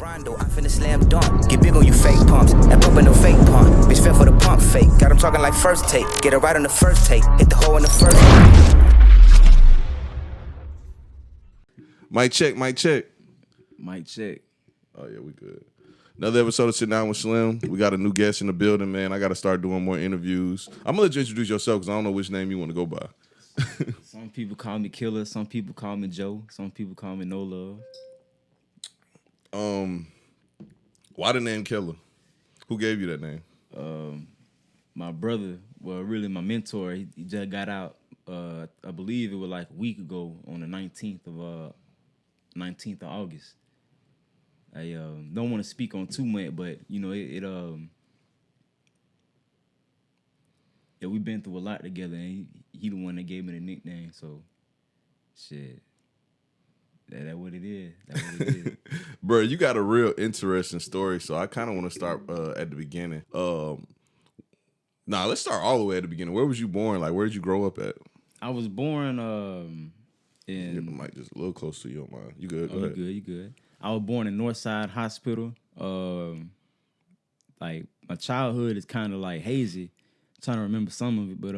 Rondo, I finna slam dunk. Get big on you fake pumps. That pump ain't no fake pump. Bitch fell for the pump fake. Got him talking like first take. Get it right on the first take. Hit the hole in the first. Mic check, mic check. Mic check. Oh, yeah, we good. Another episode of Sit Down with Slim. We got a new guest in the building, man. I got to start doing more interviews. I'm going to let you introduce yourself because I don't know which name you want to go by. Some people call me Killa. Some people call me Joe. Some people call me No Love. Why the name Killa? Who gave you that name? My brother, well, really my mentor, he just got out, I believe it was like a week ago on the 19th of August. I don't want to speak on too much, but you know yeah, we've been through a lot together, and he the one that gave me the nickname. So, shit, that what it is. That what it is. Bro, you got a real interesting story, so I kind of want to start at the beginning. Let's start all the way at the beginning. Where was you born? Like, where did you grow up at? I was born Get the mic just a little close to you, don't mind. You good? Go ahead. You good. I was born in Northside Hospital. Like my childhood is kind of like hazy. I'm trying to remember some of it, but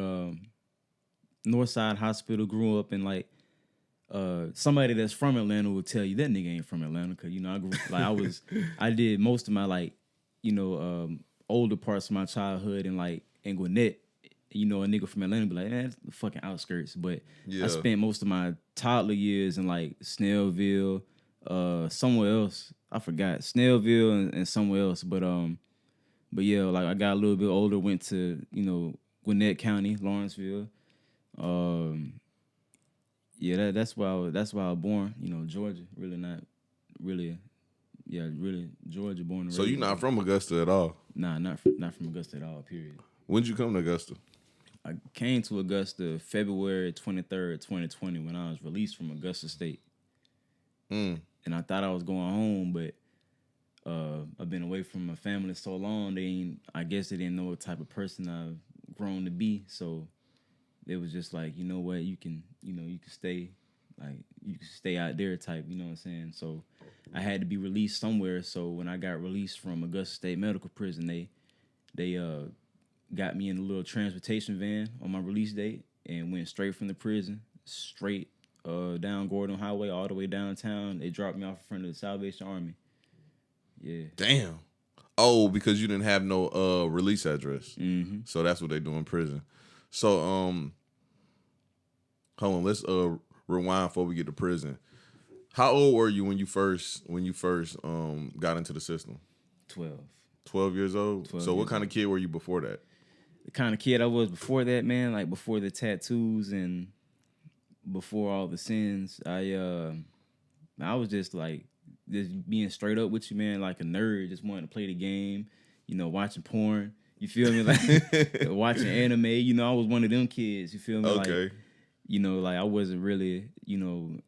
Northside Hospital, grew up in like somebody that's from Atlanta will tell you that nigga ain't from Atlanta, because you know I grew like I did most of my like older parts of my childhood in Gwinnett. You know, a nigga from Atlanta be like, that's the fucking outskirts. But yeah. I spent most of my toddler years in like Snellville, somewhere else. I forgot. Snellville and somewhere else. But yeah, like I got a little bit older, went to, Gwinnett County, Lawrenceville. Yeah, that's why I was born, Georgia. Really Georgia, born and raised. So you're not from Augusta at all? Nah, not from Augusta at all, period. When did you come to Augusta? I came to Augusta February 23rd, 2020, when I was released from Augusta State. And I thought I was going home, but I've been away from my family so long, I guess they didn't know what type of person I've grown to be. So it was just like, you know what, you can stay, like you can stay out there type, you know what I'm saying? So I had to be released somewhere. So when I got released from Augusta State Medical Prison, they got me in a little transportation van on my release date and went straight from the prison, straight down Gordon Highway, all the way downtown. They dropped me off in front of the Salvation Army. Yeah. Damn. Oh, because you didn't have no release address. Mm-hmm. So that's what they do in prison. So hold on, let's rewind before we get to prison. How old were you when you first got into the system? 12. 12 years old? 12 so what years kind of kid were you before that? The kind of kid I was before that, man, like before the tattoos and before all the sins, I was just like, just being straight up with you, man, like a nerd, just wanting to play the game, watching porn, you feel me? Like watching anime, I was one of them kids, you feel me? Okay. Like, like I wasn't really, my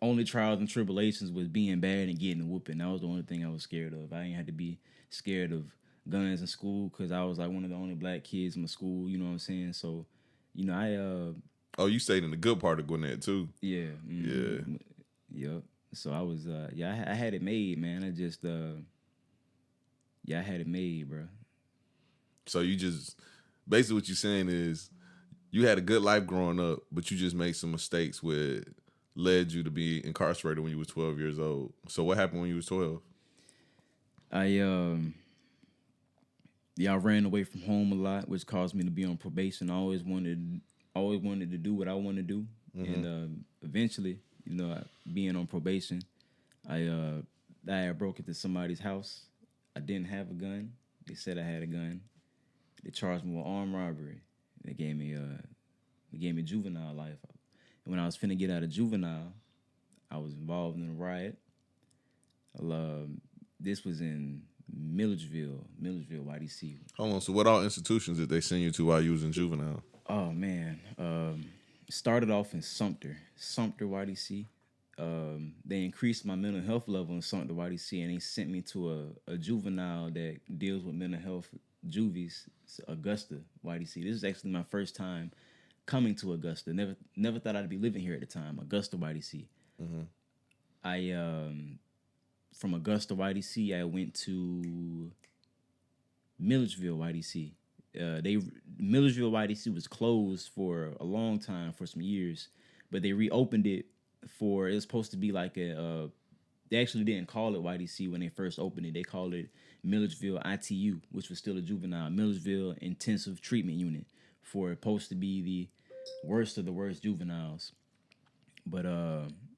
only trials and tribulations was being bad and getting a whooping. That was the only thing I was scared of. I ain't had to be scared of guns in school because I was like one of the only black kids in my school, you know what I'm saying? So, Oh, you stayed in the good part of Gwinnett too. Yeah. Mm-hmm. Yeah. Yep. So I was, I had it made, man. I just, I had it made, bro. So you just, basically what you're saying is you had a good life growing up, but you just made some mistakes which led you to be incarcerated when you was 12 years old. So what happened when you was 12? I ran away from home a lot, which caused me to be on probation. I always wanted to do what I want to do. Mm-hmm. And eventually, being on probation, I broke into somebody's house. I didn't have a gun. They said I had a gun. They charged me with armed robbery. They gave me juvenile life. And when I was finna get out of juvenile, I was involved in a riot. This was in Milledgeville, YDC. Hold on, so what all institutions did they send you to while you was in juvenile? Oh, man. Started off in Sumter, YDC. They increased my mental health level in Sumter, YDC, and they sent me to a juvenile that deals with mental health juvies, Augusta, YDC. This is actually my first time coming to Augusta. Never thought I'd be living here at the time. Augusta, YDC. Mm-hmm. from Augusta YDC, I went to Milledgeville YDC. Milledgeville YDC was closed for a long time, for some years, but they reopened it it was supposed to be like they actually didn't call it YDC when they first opened it. They called it Milledgeville ITU, which was still a juvenile, Milledgeville Intensive Treatment Unit, for supposed to be the worst of the worst juveniles. But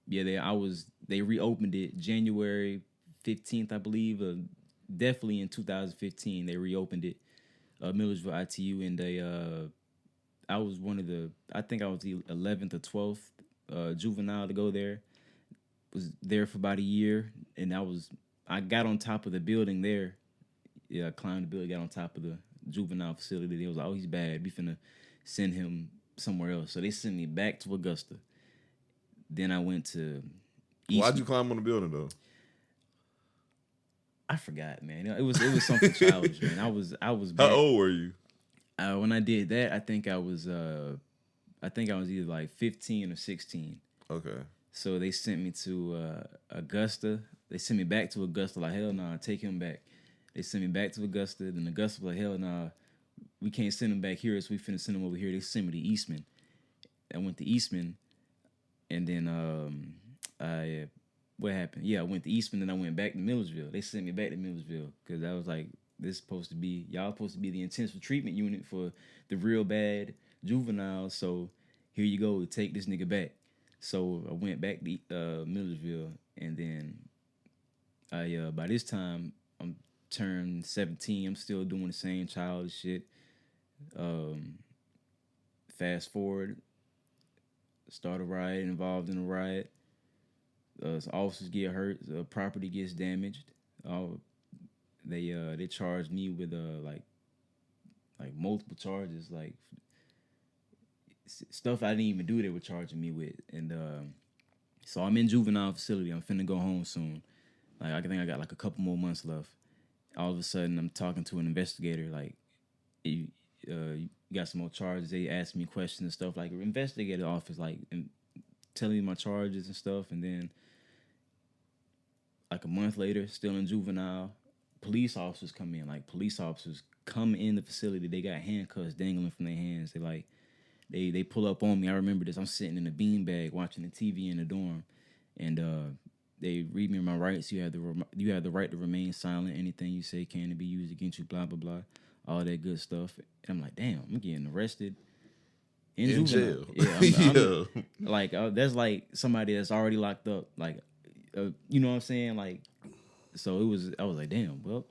they reopened it January 15th, I believe. Definitely in 2015, they reopened it, Milledgeville ITU, and I was I think I was the 11th or 12th juvenile to go there. Was there for about a year, and I got on top of the building there. Yeah, I climbed the building, got on top of the juvenile facility. They was like, "Oh, he's bad. We finna send him somewhere else." So they sent me back to Augusta. Then I went to East. Why'd you climb on the building though? I forgot, man. It was something childish, man. I was How old were you? When I did that, I think I was either like 15 or 16. Okay. So they sent me to Augusta. They sent me back to Augusta. Like, hell nah, take him back. They sent me back to Augusta. Then Augusta was like, hell nah, we can't send him back here, so we finna send him over here. They sent me to Eastman. I went to Eastman, and then what happened? Yeah, I went to Eastman, then I went back to Milledgeville. They sent me back to Milledgeville because I was like, y'all supposed to be the intensive treatment unit for the real bad juveniles. So here you go, take this nigga back. So I went back to Milledgeville, and then by this time I'm turned 17. I'm still doing the same childish shit. Fast forward, start a riot, involved in a riot. Officers get hurt, property gets damaged. They charged me with like multiple charges, like stuff I didn't even do. They were charging me with, and so I'm in juvenile facility. I'm finna go home soon. Like, I think I got like a couple more months left. All of a sudden, I'm talking to an investigator. Like, you got some more charges? They asked me questions and stuff. Like, investigator office, like, and telling me my charges and stuff, and then like a month later, still in juvenile, police officers come in. Like, police officers come in the facility. They got handcuffs dangling from their hands. They pull up on me. I remember this. I'm sitting in a beanbag watching the TV in the dorm, and they read me my rights. You have the right to remain silent. Anything you say can be used against you. Blah blah blah, all that good stuff. And I'm like, damn, I'm getting arrested in jail. Yeah, I'm like that's like somebody that's already locked up. Like, you know what I'm saying? Like, so I was like, damn. Well,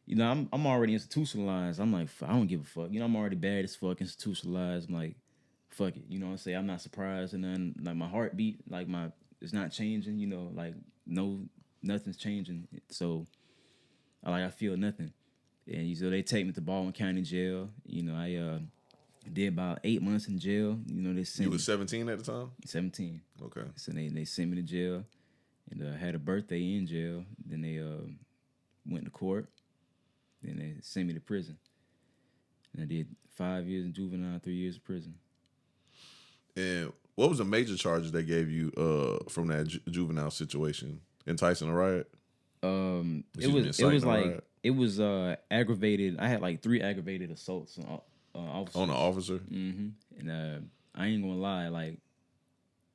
you know, I'm already institutionalized. I'm like, I don't give a fuck. You know, I'm already bad as fuck, institutionalized. I'm like, fuck it. You know what I'm saying? I'm not surprised, and then like my heartbeat, like it's not changing. You know, like nothing's changing. So I feel nothing. And so they take me to Baldwin County Jail. You know, I did about 8 months in jail. You know, they sent You was 17 at the time? 17. Okay. So they sent me to jail, and had a birthday in jail. Then they went to court. Then they sent me to prison. And I did 5 years in juvenile, 3 years in prison. And what was the major charges they gave you from that juvenile situation? Enticing a riot? It was aggravated. I had like 3 aggravated assaults on officers. On an officer? Mm-hmm. And I ain't gonna lie, like,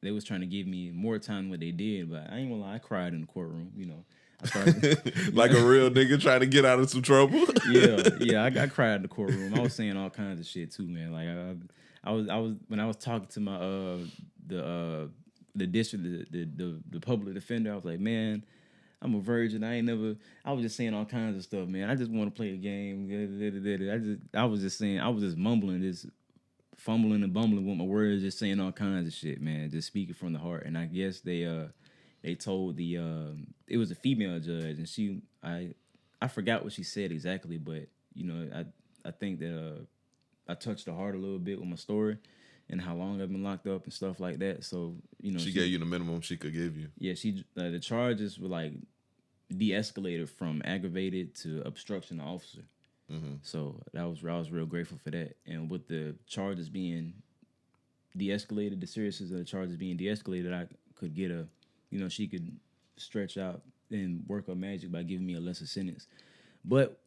they was trying to give me more time than what they did, but I ain't gonna lie, I cried in the courtroom, you know. I started, like a real nigga trying to get out of some trouble? yeah, I cried in the courtroom. I was saying all kinds of shit too, man. Like, I was when I was talking to my the district, the public defender, I was like, man, I'm a virgin. I was just saying all kinds of stuff, man. I just want to play the game. I was just mumbling, just fumbling and bumbling with my words, just saying all kinds of shit, man. Just speaking from the heart. And I guess they told it was a female judge, and I forgot what she said exactly, but you know, I think that I touched her heart a little bit with my story and how long I've been locked up and stuff like that. So, you know, she gave you the minimum she could give you. Yeah, the charges were like de-escalated from aggravated to obstruction of officer. Mm-hmm. So I was real grateful for that. And with the charges being de-escalated, the seriousness of the charges being de-escalated, I could get she could stretch out and work up magic by giving me a lesser sentence. But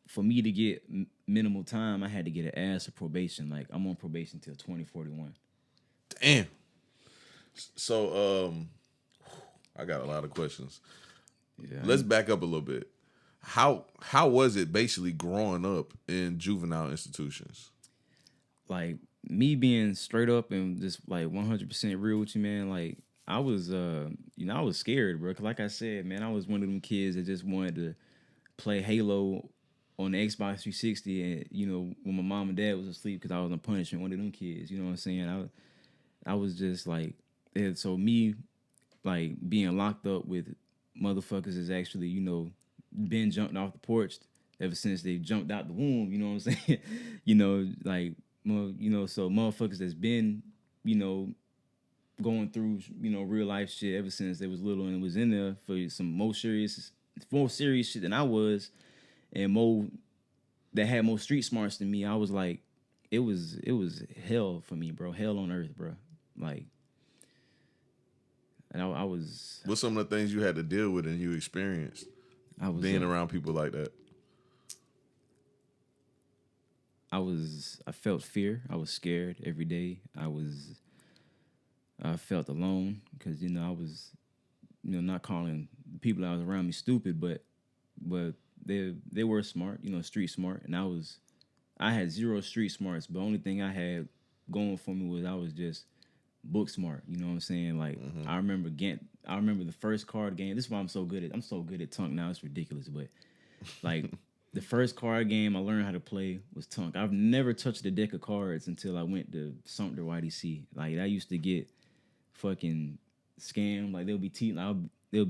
for me to get minimal time, I had to get an ass of probation. Like, I'm on probation till 2041. Damn. So, I got a lot of questions. Yeah, Let's back up a little bit. How was it basically growing up in juvenile institutions? like me being straight up and just like 100% real with you, man. Like, I was, I was scared, bro. Cause like I said, man, I was one of them kids that just wanted to play Halo on the Xbox 360, and when my mom and dad was asleep because I was on punishment. One of them kids, you know what I'm saying? I was just like, and so me, like being locked up with motherfuckers is actually, been jumped off the porch ever since they jumped out the womb. You know what I'm saying? So motherfuckers that's been, going through, real life shit ever since they was little and was in there for some more serious shit than I was, and that had more street smarts than me. I was like, it was hell for me, bro. Hell on earth, bro. Like, and I was. What's some of the things you had to deal with and you experienced being around people like that? I felt fear. I was scared every day. I felt alone because I was, not calling the people that was around me stupid, but they were smart, street smart, and I had zero street smarts. But the only thing I had going for me was I was just book smart. You know what I'm saying? Like, I remember the first card game. This is why I'm so good at Tunk now. It's ridiculous, but like. The first card game I learned how to play was Tunk. I've never touched a deck of cards until I went to Sumter YDC. Like, I used to get fucking scammed. Like, they'll be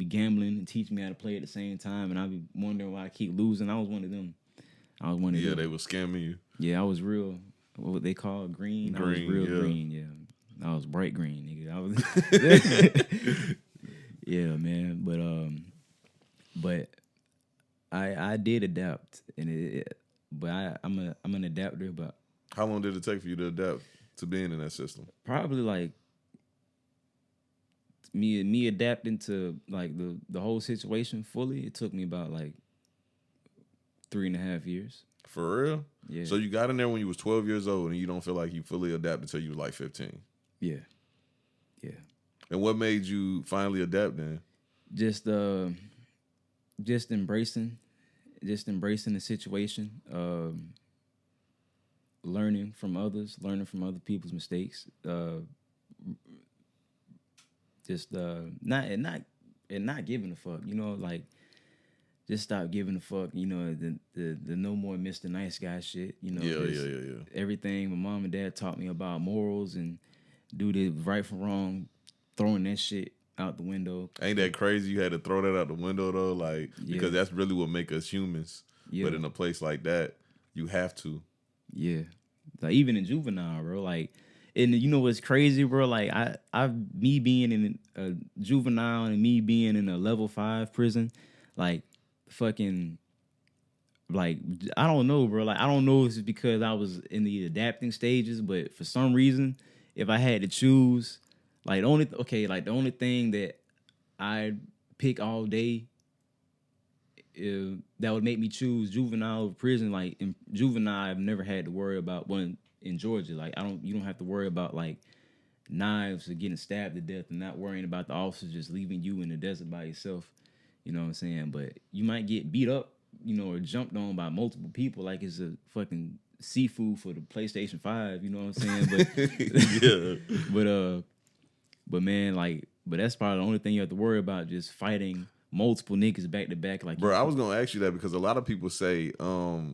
gambling and teach me how to play at the same time, and I'll be wondering why I keep losing. I was one of them. Yeah, they were scamming you. Yeah, I was real. What they call green. I was real green. Yeah, I was bright green, nigga. I was. Yeah, man. But I did adapt, and I'm an adapter. But how long did it take for you to adapt to being in that system? Probably like me adapting to like the whole situation fully. It took me about like 3.5 years. For real? Yeah. So you got in there when you was 12 years old, and you don't feel like you fully adapted until you were like 15. Yeah. Yeah. And what made you finally adapt then? Just embracing the situation, learning from others, learning from other people's mistakes, not giving a fuck, like just stop giving a fuck, the no more Mr. Nice Guy shit, Yeah. Everything my mom and dad taught me about morals and do the right from wrong, throwing that shit out the window. Ain't that crazy? You had to throw that out the window though, like because that's really what make us humans. Yeah. But in a place like that, you have to. Yeah, like even in juvenile, bro. Like, and you know what's crazy, bro? Like me being in a juvenile and me being in a level 5 prison, like fucking, like I don't know, bro. Like I don't know if it's because I was in the adapting stages, but for some reason, if I had to choose. Like the only thing that I pick all day that would make me choose juvenile over prison. Like in juvenile, I've never had to worry about one in Georgia. Like you don't have to worry about like knives or getting stabbed to death and not worrying about the officers just leaving you in the desert by yourself. You know what I'm saying? But you might get beat up, or jumped on by multiple people like it's a fucking seafood for the PlayStation 5. You know what I'm saying? But yeah. But man, but that's probably the only thing you have to worry about, just fighting multiple niggas back to back. Like, bro, I was gonna ask you that because a lot of people say, or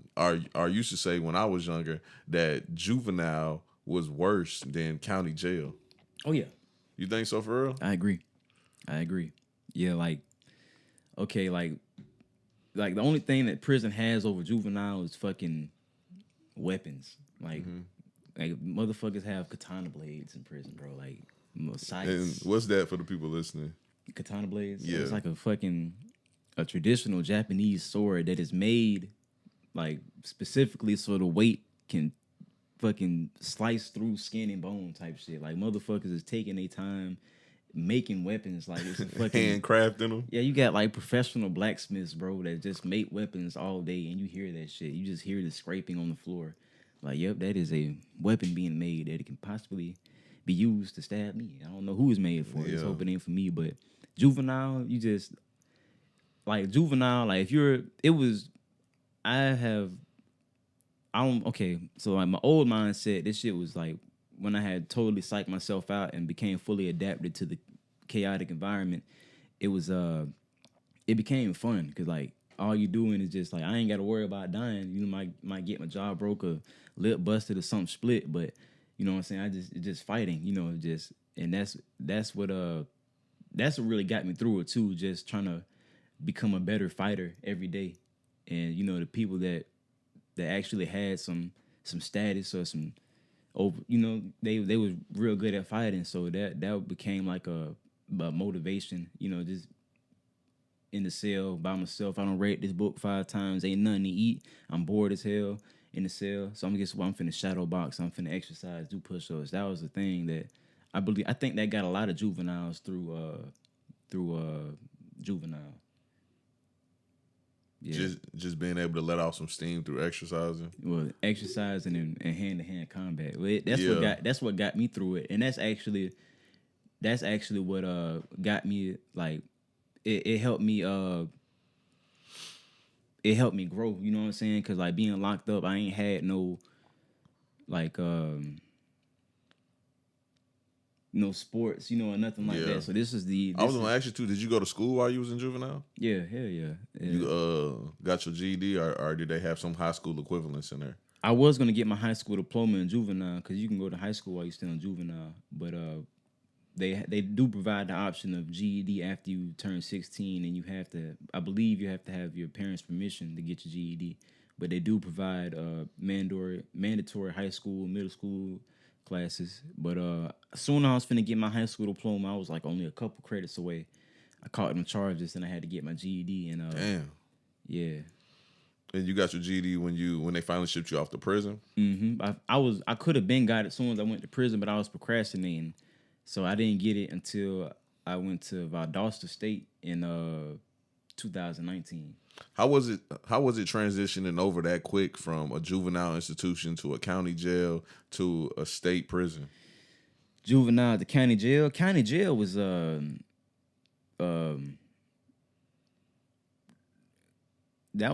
used to say when I was younger that juvenile was worse than county jail. Oh yeah, you think so for real? I agree. Yeah, like the only thing that prison has over juvenile is fucking weapons. Like motherfuckers have katana blades in prison, bro. Like. Sights. And what's that for the people listening? Katana blades. Yeah, it's like a traditional Japanese sword that is made like specifically so the weight can fucking slice through skin and bone type shit. Like motherfuckers is taking their time making weapons. Like it's a fucking handcrafting them. Yeah, you got like professional blacksmiths, bro, that just make weapons all day, and you hear that shit. You just hear the scraping on the floor. Like, yep, that is a weapon being made that it can possibly be used to stab me. I don't know who it's made for. Let's hope it ain't for me. But juvenile, you just like juvenile. Like if you're, it was. Okay. So like my old mindset, this shit was like when I had totally psyched myself out and became fully adapted to the chaotic environment. It was it became fun because like all you doing is just like I ain't got to worry about dying. You know, might get my jaw broke or lip busted or something split, but you know what I'm saying. It's just fighting. You know, just and that's what really got me through it too. Just trying to become a better fighter every day, and you know the people that actually had some status or some over. You know, they was real good at fighting, so that became like a motivation. You know, just in the cell by myself. I don't read this book 5 times. Ain't nothing to eat. I'm bored as hell in the cell. So I'm finna shadow box. I'm finna exercise, do push-ups. That was the thing that I think that got a lot of juveniles through juvenile. Yeah. Just being able to let off some steam through exercising. Well, exercising and hand-to-hand combat. That's what got me through it. And that's actually what got me like it helped me grow, you know what I'm saying? Cause like being locked up, I ain't had no like no sports, you know, or nothing like that. So this is I was gonna ask you too, did you go to school while you was in juvenile? Yeah, hell yeah. You got your GED or did they have some high school equivalents in there? I was gonna get my high school diploma in juvenile because you can go to high school while you're still in juvenile, but they do provide the option of GED after you turn 16, and I believe you have to have your parents' permission to get your GED. But they do provide mandatory high school, middle school classes. But as soon as I was finna get my high school diploma, I was like only a couple credits away. I caught them charges, and I had to get my GED. And damn, yeah. And you got your GED when they finally shipped you off to prison? Mm-hmm. I could have been got it as soon as I went to prison, but I was procrastinating. So I didn't get it until I went to Valdosta State in 2019. How was it transitioning over that quick from a juvenile institution to a county jail to a state prison? Juvenile to county jail. County jail was that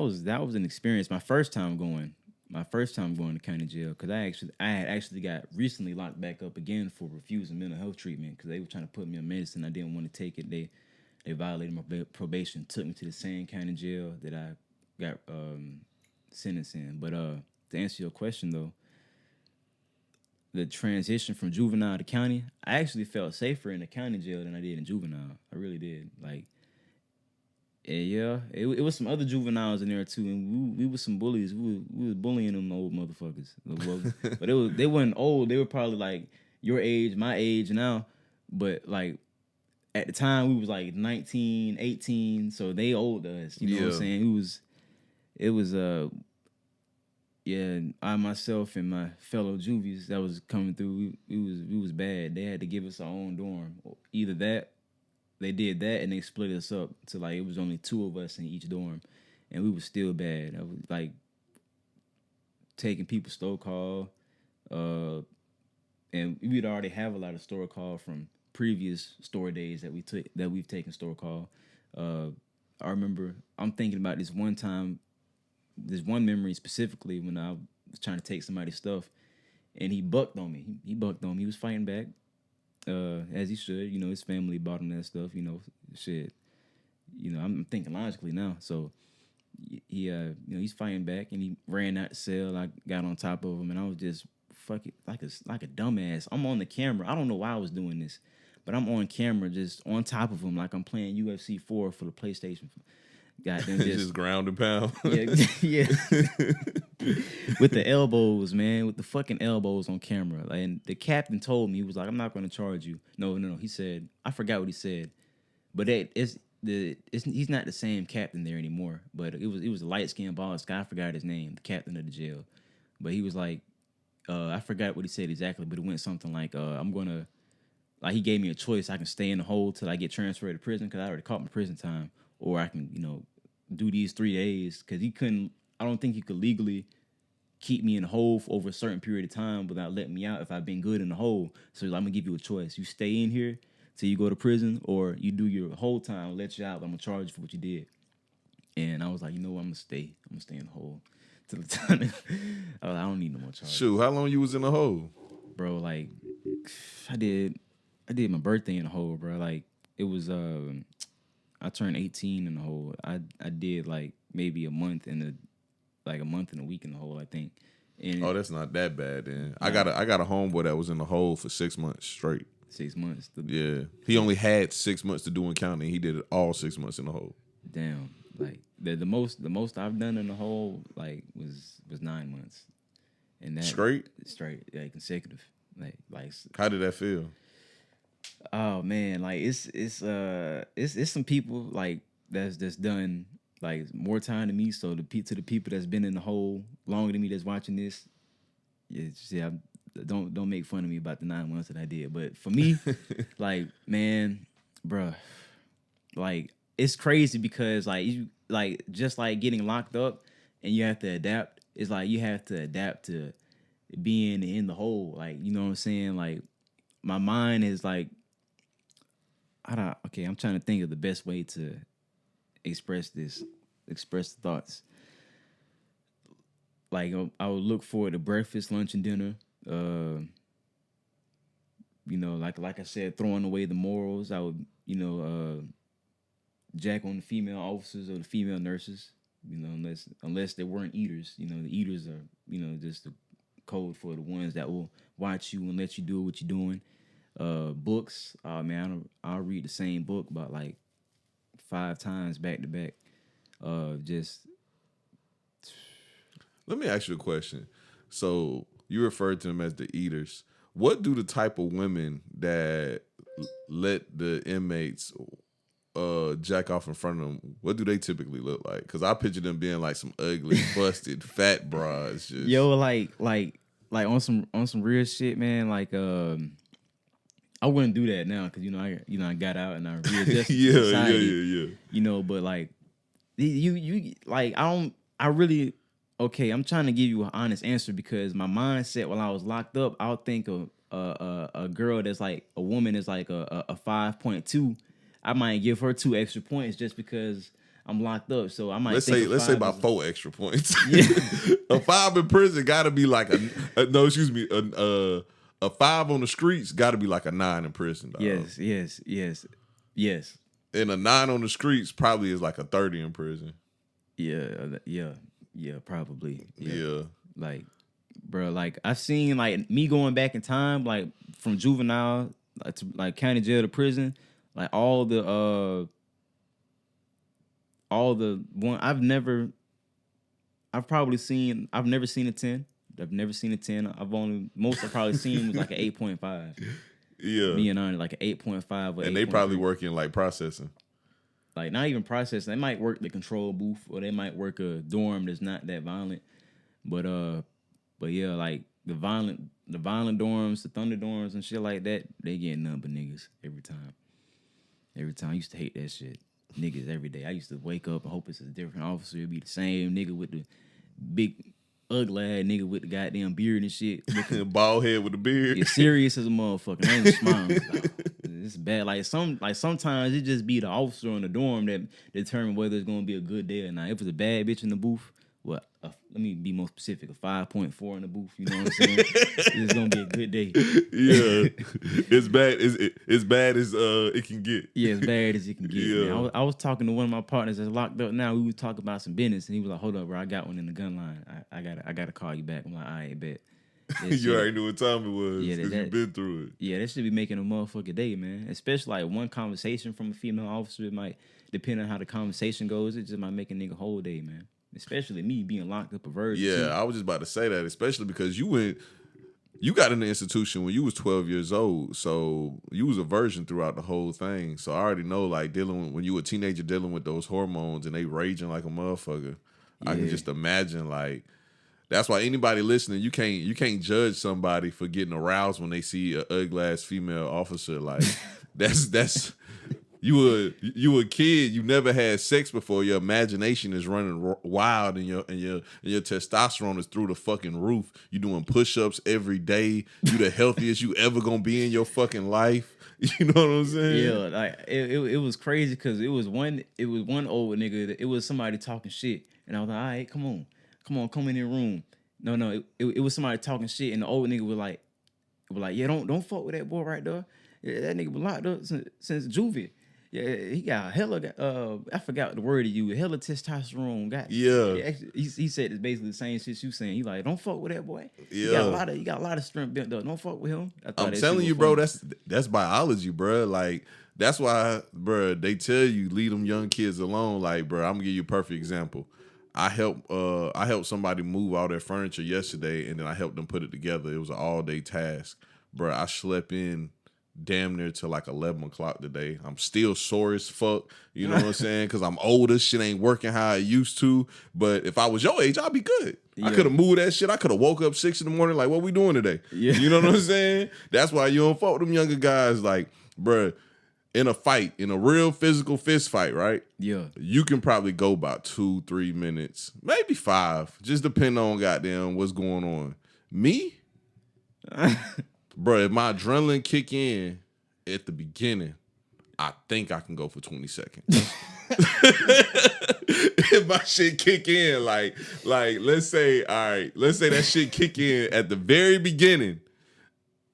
was an experience. My first time going to county jail because I had actually got recently locked back up again for refusing mental health treatment because they were trying to put me on medicine. I didn't want to take it. They violated my probation, took me to the same county jail that I got sentenced in. But to answer your question though, the transition from juvenile to county, I actually felt safer in the county jail than I did in juvenile. I really did. Like. Yeah, it was some other juveniles in there too, and we were some bullies. We was bullying them old motherfuckers. But they weren't old. They were probably like your age, my age now. But like at the time, we was like 19, 18, so they older us. You know what I'm saying? It was I myself and my fellow juvies that was coming through. We was bad. They had to give us our own dorm. Either that. They did that and they split us up to like it was only 2 of us in each dorm, and we was still bad. I was like taking people's store call, and we'd already have a lot of store call from previous store days that we've taken store call. I remember I'm thinking about this one time, this one memory specifically when I was trying to take somebody's stuff, and he bucked on me. He bucked on me. He was fighting back. As he should, you know, his family bought him that stuff, you know, shit. You know, I'm thinking logically now. So he you know, he's fighting back and he ran out the cell. I got on top of him and I was just fucking like a dumbass. I'm on the camera. I don't know why I was doing this, but I'm on camera just on top of him like I'm playing UFC 4 for the PlayStation. Goddamn, just ground and pound. Yeah. With the elbows, man, with the fucking elbows on camera. And the captain told me, he was like, I'm not going to charge you. No. He said, I forgot what he said. But he's not the same captain there anymore. But it was a light-skinned boss guy. I forgot his name, the captain of the jail. But he was like, I forgot what he said exactly, but it went something like, I'm going to like he gave me a choice. I can stay in the hole till I get transferred to prison because I already caught my prison time, or I can, do these 3 days because he couldn't. I don't think he could legally keep me in the hole for over a certain period of time without letting me out if I've been good in the hole. So I'm gonna give you a choice. You stay in here till you go to prison, or you do your whole time, let you out. I'm gonna charge you for what you did. And I was like, you know what? I'm gonna stay in the hole till the time. I don't need no more charges. Shoot, how long you was in the hole? Bro, like I did my birthday in the hole, bro. Like it was I turned 18 in the hole. I did like maybe a month and a week in the hole, I think. And that's not that bad then. I got a homeboy that was in the hole for 6 months straight. 6 months. Yeah. He only had 6 months to do in county. He did it all 6 months in the hole. Damn. Like the most I've done in the hole like was 9 months. And that straight, like consecutive. Like how did that feel? Oh man, like it's some people like that's done like more time than me. So to the people that's been in the hole longer than me that's watching this, don't make fun of me about the 9 months that I did. But for me, like man, bruh, like it's crazy because like you like just like getting locked up and you have to adapt. It's like you have to adapt to being in the hole. Like you know what I'm saying? Like my mind is like, I'm trying to think of the best way to express the thoughts. Like I would look forward to breakfast, lunch, and dinner. Like I said, throwing away the morals. I would, jack on the female officers or the female nurses. Unless they weren't eaters. The eaters are, just the code for the ones that will watch you and let you do what you're doing. Books, man, I'll read the same book about like 5 times back to back. Let me ask you a question. So you referred to them as the eaters. What do the type of women that let the inmates jack off in front of them, what do they typically look like? Because I picture them being like some ugly, busted, fat bras. Just... Yo, like on some real shit, man. Like I wouldn't do that now because I got out and I readjusted to society. Yeah. But like you like I'm trying to give you an honest answer because my mindset while I was locked up, I'll think of a girl that's like a woman is like a 5.2. I might give her 2 extra points just because I'm locked up. So I might let's say about 4 extra points. Yeah. A 5 in prison gotta be like a 5 on the streets gotta be like a 9 in prison, dog. Yes. And a 9 on the streets probably is like a 30 in prison. Yeah, probably. Yeah. Like, bro, like I've seen like me going back in time, like from juvenile to like county jail to prison, like all the one I've never seen a 10. I've never seen a 10. Most I've probably seen was like an 8.5. Yeah. Being honest, like an 8.5 or and they probably work in like processing. Like not even processing. They might work the control booth or they might work a dorm that's not that violent. But yeah, like the violent dorms, the thunder dorms and shit like that, they get nothing but niggas every time. Every time. I used to hate that shit. Niggas every day. I used to wake up and hope it's a different officer. It'd be the same nigga with the big ugly ass nigga with the goddamn beard and shit. Bald head with the beard. Get serious as a motherfucker. I ain't smiling. It's bad. Like sometimes it just be the officer in the dorm that determine whether it's gonna be a good day or not. If it's a bad bitch in the booth, well, let me be more specific. A 5.4 in the booth. You know what I'm saying? It's gonna be a good day. Yeah, it's bad. It's bad as it can get. Yeah, as bad as it can get. Yeah. Man. I was talking to one of my partners that's locked up now. We was talking about some business, and he was like, "Hold up, bro. I got one in the gun line. I gotta call you back." I'm like, "All right, bet." You already knew what time it was because you've been through it. Yeah, that should be making a motherfucking day, man. Especially like one conversation from a female officer. It might depend on how the conversation goes. It just might make a nigga whole day, man. Especially me being locked up a virgin. Yeah, too. I was just about to say that, especially because you got in the institution when you was 12 years old, so you was a virgin throughout the whole thing. So I already know, like, when you were a teenager dealing with those hormones and they raging like a motherfucker. Yeah. I can just imagine, like, That's why anybody listening, you can't judge somebody for getting aroused when they see an ugly ass female officer. Like that's you a kid. You never had sex before. Your imagination is running wild, and your testosterone is through the fucking roof. You doing push-ups every day. You the healthiest you ever gonna be in your fucking life. You know what I'm saying? Yeah, like it was crazy because it was one old nigga. It was somebody talking shit, and I was like, all right, come on, come in the room. No, it was somebody talking shit, and the old nigga was like, yeah, don't fuck with that boy right there. Yeah, that nigga was locked up since juvie. Yeah, he got hella. I forgot the word he used. Hella testosterone. He said it's basically the same shit you saying. He like, don't fuck with that boy. Yeah, you got a lot of strength built up. Don't fuck with him. I'm telling you, bro. That's biology, bro. Like that's why, bro. They tell you leave them young kids alone. Like, bro, I'm gonna give you a perfect example. I helped somebody move all their furniture yesterday, and then I helped them put it together. It was an all day task, bro. I slept in damn near till like 11 o'clock today. I'm still sore as fuck. You know what I'm saying? Because I'm older. Shit ain't working how it used to. But if I was your age, I'd be good. Yeah. I could have moved that shit. I could have woke up 6 in the morning like, what we doing today? Yeah. You know what I'm saying? That's why you don't fuck with them younger guys. Like, bruh, in a fight, in a real physical fist fight, right? Yeah. You can probably go about 2-3 minutes, maybe 5, just depending on goddamn what's going on. Me? Bro, if my adrenaline kick in at the beginning, I think I can go for 20 seconds. If my shit kick in, like let's say that shit kick in at the very beginning,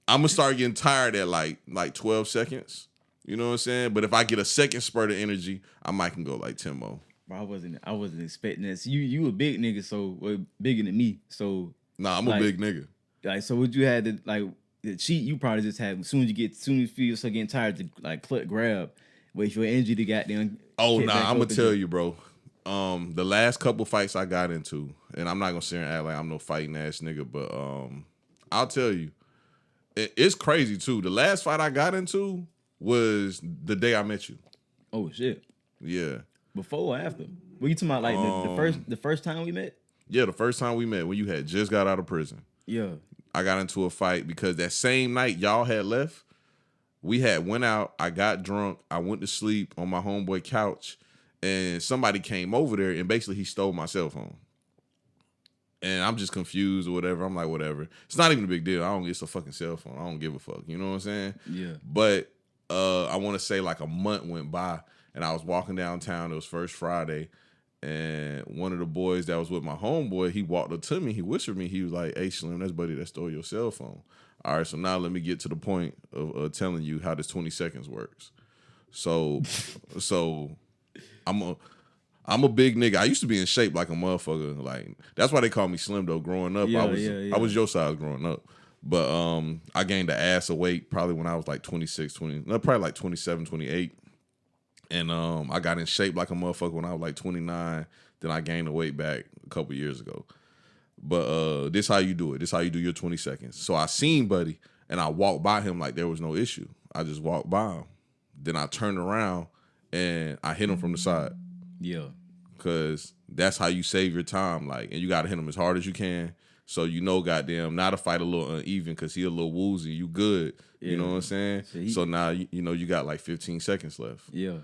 I'm gonna start getting tired at like 12 seconds. You know what I'm saying? But if I get a second spurt of energy, I might can go like 10 more. Bro, I wasn't expecting this. You a big nigga, so bigger than me. So nah, I'm a big nigga. Like, so what you had to like the cheat you probably just had as soon as you feel yourself getting tired to like grab, wait for your energy to goddamn. Oh nah, I'm gonna tell you, bro. The last couple fights I got into, and I'm not gonna sit here and act like I'm no fighting ass nigga, but I'll tell you, it's crazy too. The last fight I got into was the day I met you. Oh shit. Yeah. Before or after? Were you talking about like the first time we met? Yeah, the first time we met when you had just got out of prison. Yeah. I got into a fight because that same night y'all had left, we had went out, I got drunk, I went to sleep on my homeboy couch, and somebody came over there and basically he stole my cell phone. And I'm just confused or whatever. I'm like, whatever. It's not even a big deal. It's a fucking cell phone. I don't give a fuck. You know what I'm saying? Yeah. But I want to say like a month went by and I was walking downtown. It was First Friday. And one of the boys that was with my homeboy, he walked up to me. He whispered me. He was like, hey, Slim, that's buddy that stole your cell phone. All right, so now let me get to the point of telling you how this 20 seconds works. So I'm a big nigga. I used to be in shape like a motherfucker. Like that's why they call me Slim though. Growing up, I was your size growing up. But I gained an ass of weight probably when I was like probably like 27, 28. And I got in shape like a motherfucker when I was like 29. Then I gained the weight back a couple years ago. But this how you do it. This how you do your 20 seconds. So I seen Buddy, and I walked by him like there was no issue. I just walked by him. Then I turned around, and I hit him from the side. Yeah. Because that's how you save your time. Like, and you got to hit him as hard as you can. So you know, goddamn, now to fight a little uneven because he a little woozy. You good. Yeah. You know what I'm saying? So now, you know, you got like 15 seconds left. Yeah.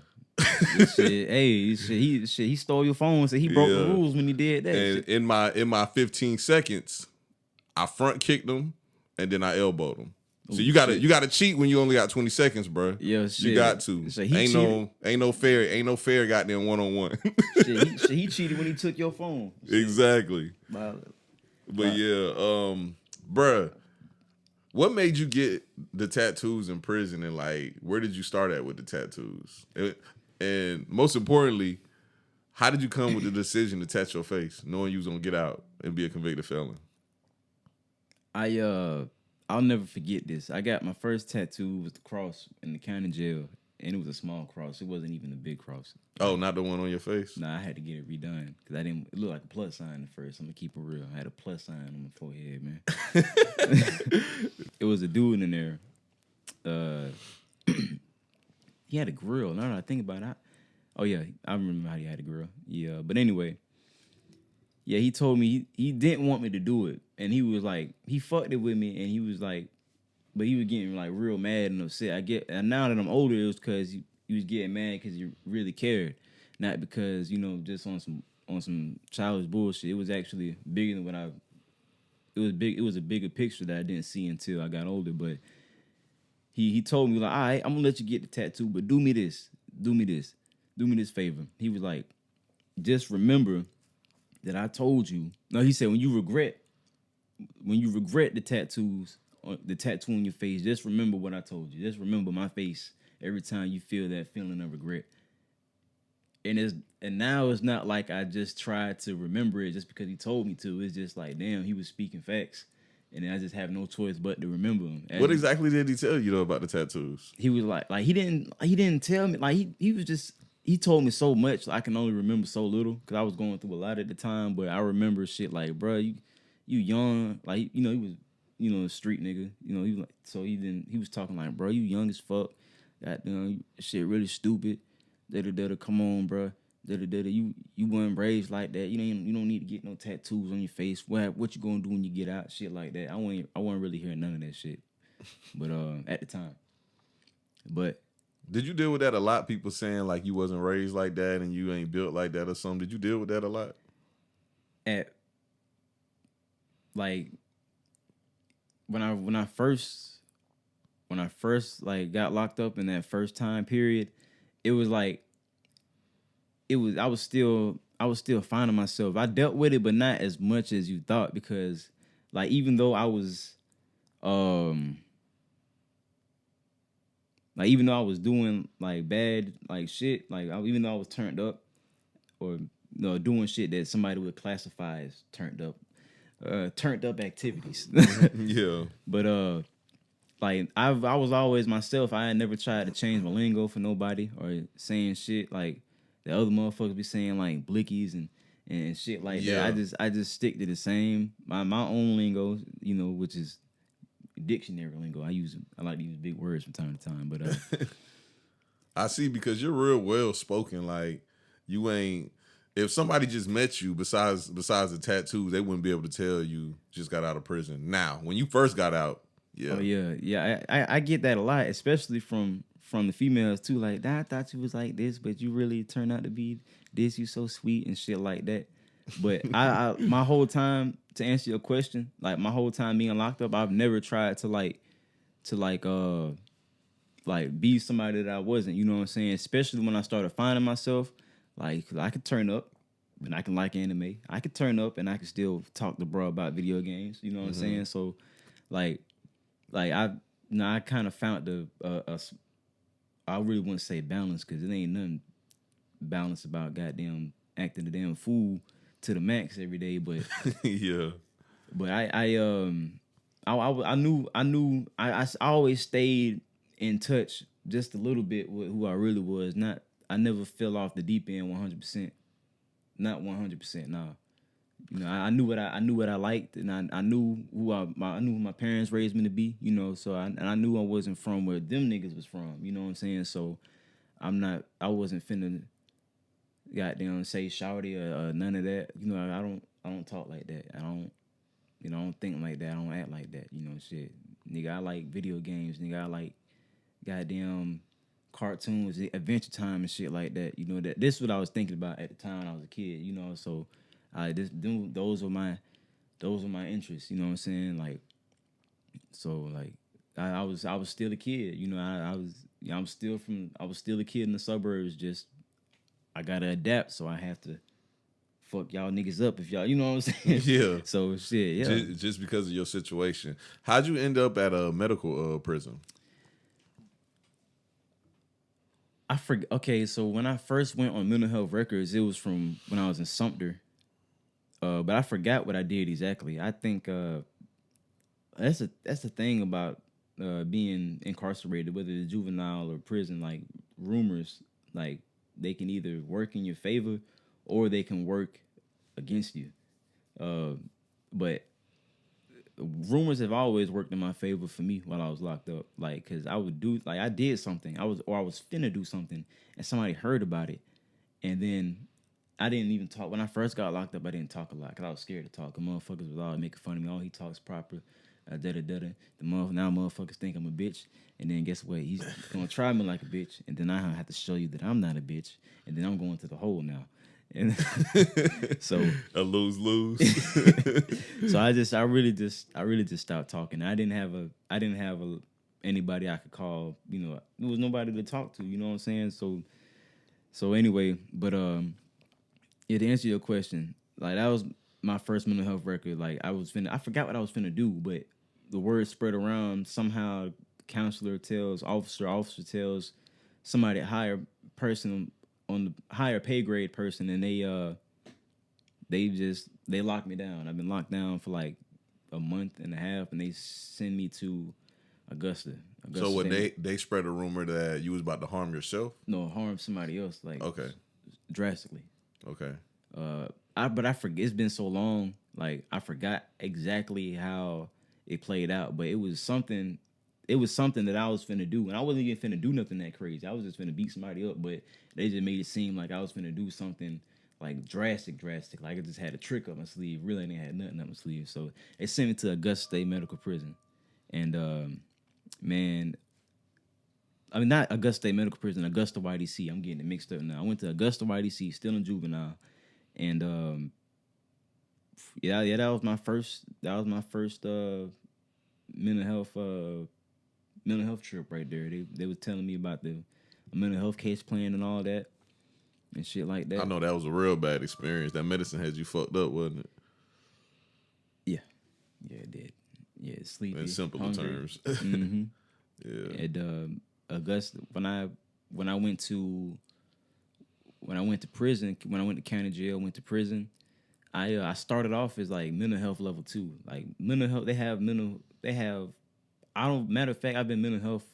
He stole your phone, so he broke the rules when he did that. And in my 15 seconds, I front kicked him and then I elbowed him. So you gotta cheat when you only got 20 seconds, bro. Yeah, shit. You got to. So ain't no fair goddamn one-on-one. He cheated when he took your phone. Shit. Exactly. But yeah, bruh, what made you get the tattoos in prison, and like where did you start at with the tattoos? And most importantly, how did you come with the decision to tattoo your face, knowing you was gonna get out and be a convicted felon? I'll never forget this. I got my first tattoo was the cross in the county jail, and it was a small cross. It wasn't even a big cross. Oh, not the one on your face? Nah, I had to get it redone because it looked like a plus sign at first. I'm gonna keep it real. I had a plus sign on my forehead, man. It was a dude in there. He had a grill. Now that I think about it, I remember how he had a grill. Yeah, but anyway, Yeah, he told me he didn't want me to do it, and he was like, he fucked it with me, and he was like, but he was getting like real mad and upset. And now that I'm older, it was because he was getting mad because he really cared, not because just on some childish bullshit. It was actually bigger than what I. It was big. It was a bigger picture that I didn't see until I got older. But he told me like, all right, I'm gonna let you get the tattoo, but do me this favor. He was like, just remember that I told you. No, he said when you regret the tattoos, the tattoo on your face, just remember what I told you. Just remember my face every time you feel that feeling of regret. And now it's not like I just tried to remember it just because he told me to. It's just like, damn, he was speaking facts, and I just have no choice but to remember him. What exactly did he tell you though about the tattoos? He was like he didn't tell me, like he told me so much. I can only remember so little because I was going through a lot at the time. But I remember shit like, bro, you young, like he was a street nigga. He was like, so he was talking like, bro, you young as fuck. That shit really stupid. Come on, bro. You weren't raised like that. You don't need to get no tattoos on your face. What you gonna do when you get out? Shit like that. I wasn't really hearing none of that shit. But at the time. But did you deal with that a lot? People saying like you wasn't raised like that and you ain't built like that or something. Did you deal with that a lot? Like when I first like got locked up in that first time period, it was like I was still finding myself. I dealt with it, but not as much as you thought, because like even though I was even though I was doing like bad like shit, like even though I was turned up or doing shit that somebody would classify as turned up activities. Yeah. But like I was always myself. I had never tried to change my lingo for nobody or saying shit like the other motherfuckers be saying, like blickies and shit like that. I just stick to the same my own lingo, which is dictionary lingo. I like to use big words from time to time, but I see, because you're real well spoken. Like you ain't. If somebody just met you, besides the tattoos, they wouldn't be able to tell you just got out of prison. Now, when you first got out, yeah, oh yeah. I get that a lot, especially from the females too. Like, I thought you was like this, but you really turned out to be this. You so sweet and shit like that. But I my whole time, to answer your question, like my whole time being locked up, I've never tried to be somebody that I wasn't. You know what I'm saying? Especially when I started finding myself, like, 'cause I could turn up and I can like anime. I could turn up and I could still talk to bro about video games. You know what I'm saying? So, like I kind of found I really wouldn't say balance, because it ain't nothing balance about goddamn acting a damn fool to the max every day. But yeah. But I always stayed in touch just a little bit with who I really was. I never fell off the deep end 100%. Not 100%. Nah. I knew what I liked, and I knew who my parents raised me to be. So I knew I wasn't from where them niggas was from. You know what I'm saying? So I wasn't finna goddamn say shawty or none of that. I don't talk like that. I don't think like that. I don't act like that. Shit. Nigga, I like video games. Nigga, I like goddamn cartoons, Adventure Time and shit like that. That this is what I was thinking about at the time when I was a kid. So those were my interests. You know what I'm saying? Like, so like I was still a kid. I was still a kid in the suburbs. Just I gotta adapt, so I have to fuck y'all niggas up if y'all, you know what I'm saying? Yeah. So shit, yeah. Just because of your situation. How'd you end up at a medical prison? I forget. Okay, so when I first went on mental health records, it was from when I was in Sumter. But I forgot what I did exactly. I think that's the thing about being incarcerated, whether it's juvenile or prison. Like, rumors, like, they can either work in your favor or they can work against you. But rumors have always worked in my favor for me while I was locked up. Like, cause I did something. I was finna do something, and somebody heard about it, and then I didn't even talk when I first got locked up. I didn't talk a lot because I was scared to talk. The motherfuckers was all making fun of me. Oh, he talks proper. Now motherfuckers think I'm a bitch, and then guess what? He's gonna try me like a bitch, and then I have to show you that I'm not a bitch, and then I'm going to the hole now. And so a lose. so I really just stopped talking. I didn't have anybody I could call. You know, there was nobody to talk to. You know what I'm saying? So anyway, but yeah, to answer your question, like that was my first mental health record. Like I forgot what I was finna do, but the word spread around somehow. Counselor tells officer tells somebody higher person on the higher pay grade person, and they locked me down. I've been locked down for like a month and a half, and they send me to Augusta. So when they spread a rumor that you was about to harm yourself? No, harm somebody else, like okay, drastically. Okay. But I forget. It's been so long. Like I forgot exactly how it played out, but it was something. It was something that I was finna do, and I wasn't even finna do nothing that crazy. I was just finna beat somebody up, but they just made it seem like I was finna do something like drastic. Like I just had a trick up my sleeve. Really, I didn't have nothing up my sleeve. So they sent me to Augusta State Medical Prison, and man, I mean not Augusta State Medical Prison, Augusta YDC. I'm getting it mixed up now. I went to Augusta YDC, still in juvenile, and yeah, that was my first. That was my first mental health trip right there. They was telling me about the mental health case plan and all that and shit like that. I know that was a real bad experience. That medicine had you fucked up, wasn't it? Yeah, it did. Yeah, sleepy. In simple terms. Mm-hmm. Yeah. At Augusta, when I went to prison, when I went to county jail, went to prison, I started off as like mental health level 2. Like mental health, matter of fact, I've been mental health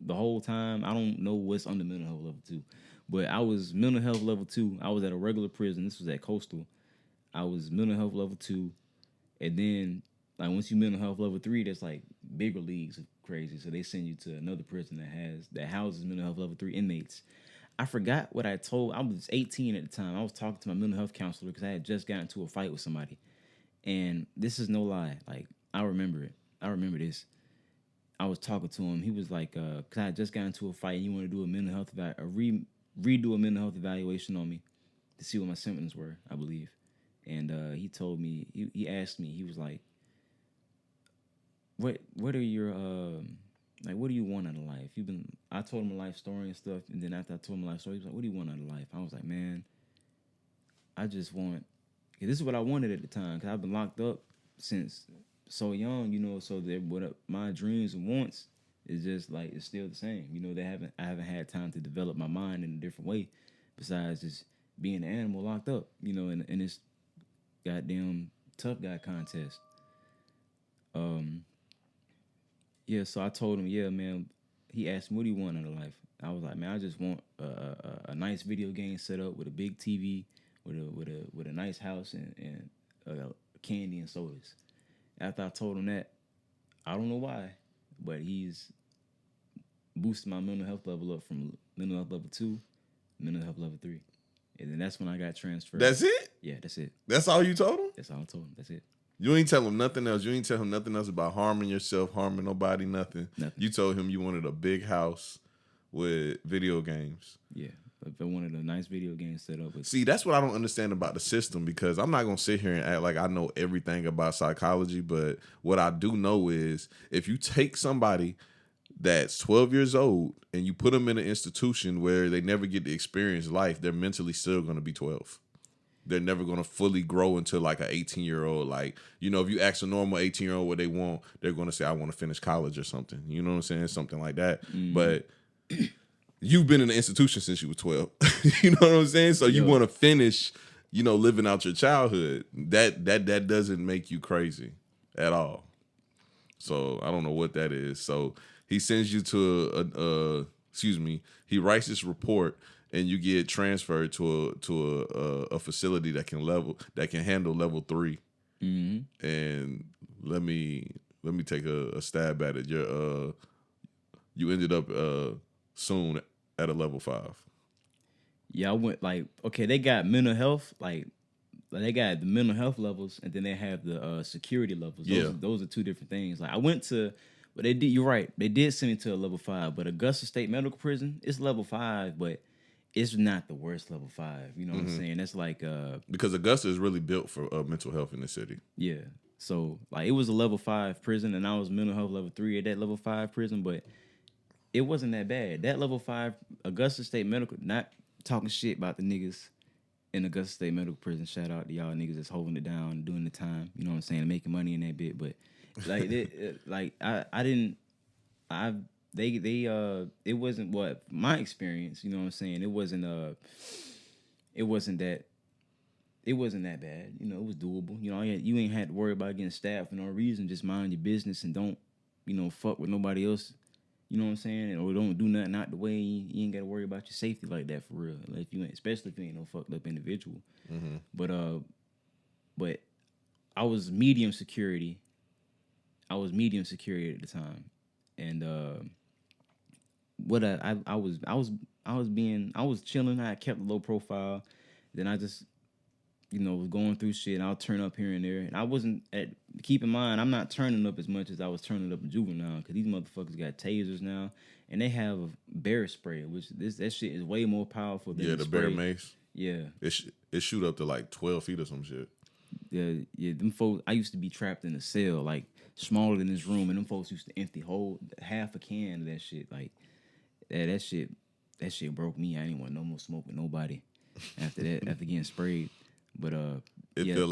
the whole time. I don't know what's under mental health level 2. But I was mental health level 2. I was at a regular prison. This was at Coastal. I was mental health level 2. And then like once you mental health level 3, that's like bigger leagues of crazy. So they send you to another prison that houses mental health level 3 inmates. I forgot what I told. I was 18 at the time. I was talking to my mental health counselor because I had just gotten into a fight with somebody. And this is no lie. Like, I remember it. I remember this. I was talking to him. He was like, because I had just gotten into a fight and you want to do a mental health redo a mental health evaluation on me to see what my symptoms were, I believe. And he told me, he asked me, he was like, what are your like, what do you want out of life? I told him a life story and stuff, and then after I told him a life story, he was like, what do you want out of life? I was like, man, I just want, this is what I wanted at the time, because I've been locked up since so young, you know, so that what my dreams and wants is just like, it's still the same. You know, I haven't had time to develop my mind in a different way besides just being an animal locked up, you know, in this goddamn tough guy contest. Yeah, so I told him, yeah, man. He asked me, what do you want out of life? I was like, man, I just want a nice video game set up with a big TV, with a nice house and candy and sodas. After I told him that, I don't know why, but he's boosted my mental health level up from mental health level 2 to mental health level 3. And then that's when I got transferred. That's it? Yeah, that's it. That's all you told him? That's all I told him. That's it. You ain't tell him nothing else. You ain't tell him nothing else about harming yourself, harming nobody, nothing. You told him you wanted a big house with video games. Yeah, if I wanted a nice video game set up. See, that's what I don't understand about the system, because I'm not going to sit here and act like I know everything about psychology, but what I do know is if you take somebody that's 12 years old and you put them in an institution where they never get to experience life, they're mentally still going to be 12. They're never going to fully grow into like an 18-year-old. Like, you know, if you ask a normal 18-year-old what they want, they're going to say, I want to finish college or something. You know what I'm saying? Something like that. Mm. But you've been in an institution since you were 12. You know what I'm saying? So you want to finish, you know, living out your childhood. That doesn't make you crazy at all. So I don't know what that is. So he sends you to he writes this report, and you get transferred to a facility that can handle level 3. Mm-hmm. And let me take a stab at it. You ended up soon at a level 5. Yeah, I went like okay, they got mental health they got the mental health levels, and then they have the security levels. Those are two different things. Like I went to, but they did. You're right. They did send me to a level 5, but Augusta State Medical Prison, it's level 5, but it's not the worst level 5. You know what I'm saying? That's like because Augusta is really built for mental health in the city. yeah. So like it was a level 5 prison, and I was mental health level 3 at that level 5 prison, but it wasn't that bad. That level 5 Augusta State Medical, not talking shit about the niggas in Augusta State Medical Prison. Shout out to y'all niggas that's holding it down, doing the time. You know what I'm saying, making money in that bit. But like, it wasn't what my experience. You know what I'm saying. It wasn't that bad. You know, it was doable. You know, you ain't had to worry about getting stabbed for no reason. Just mind your business and don't, fuck with nobody else. You know what I'm saying? Or don't do nothing out the way. You ain't got to worry about your safety like that for real. Like especially if you ain't no fucked up individual. Mm-hmm. But I was medium security. I was at the time, and I was chilling. I kept a low profile. Then I just was going through shit, and I'll turn up here and there. And I wasn't keep in mind, I'm not turning up as much as I was turning up in juvenile, because these motherfuckers got tasers now, and they have bear spray, which that shit is way more powerful than the bear mace. Yeah. It shoot up to like 12 feet or some shit. Yeah, them folks, I used to be trapped in a cell, like, smaller than this room, and them folks used to empty half a can of that shit. Like, that shit broke me. I didn't want no more smoke with nobody after that, after getting sprayed. But it feel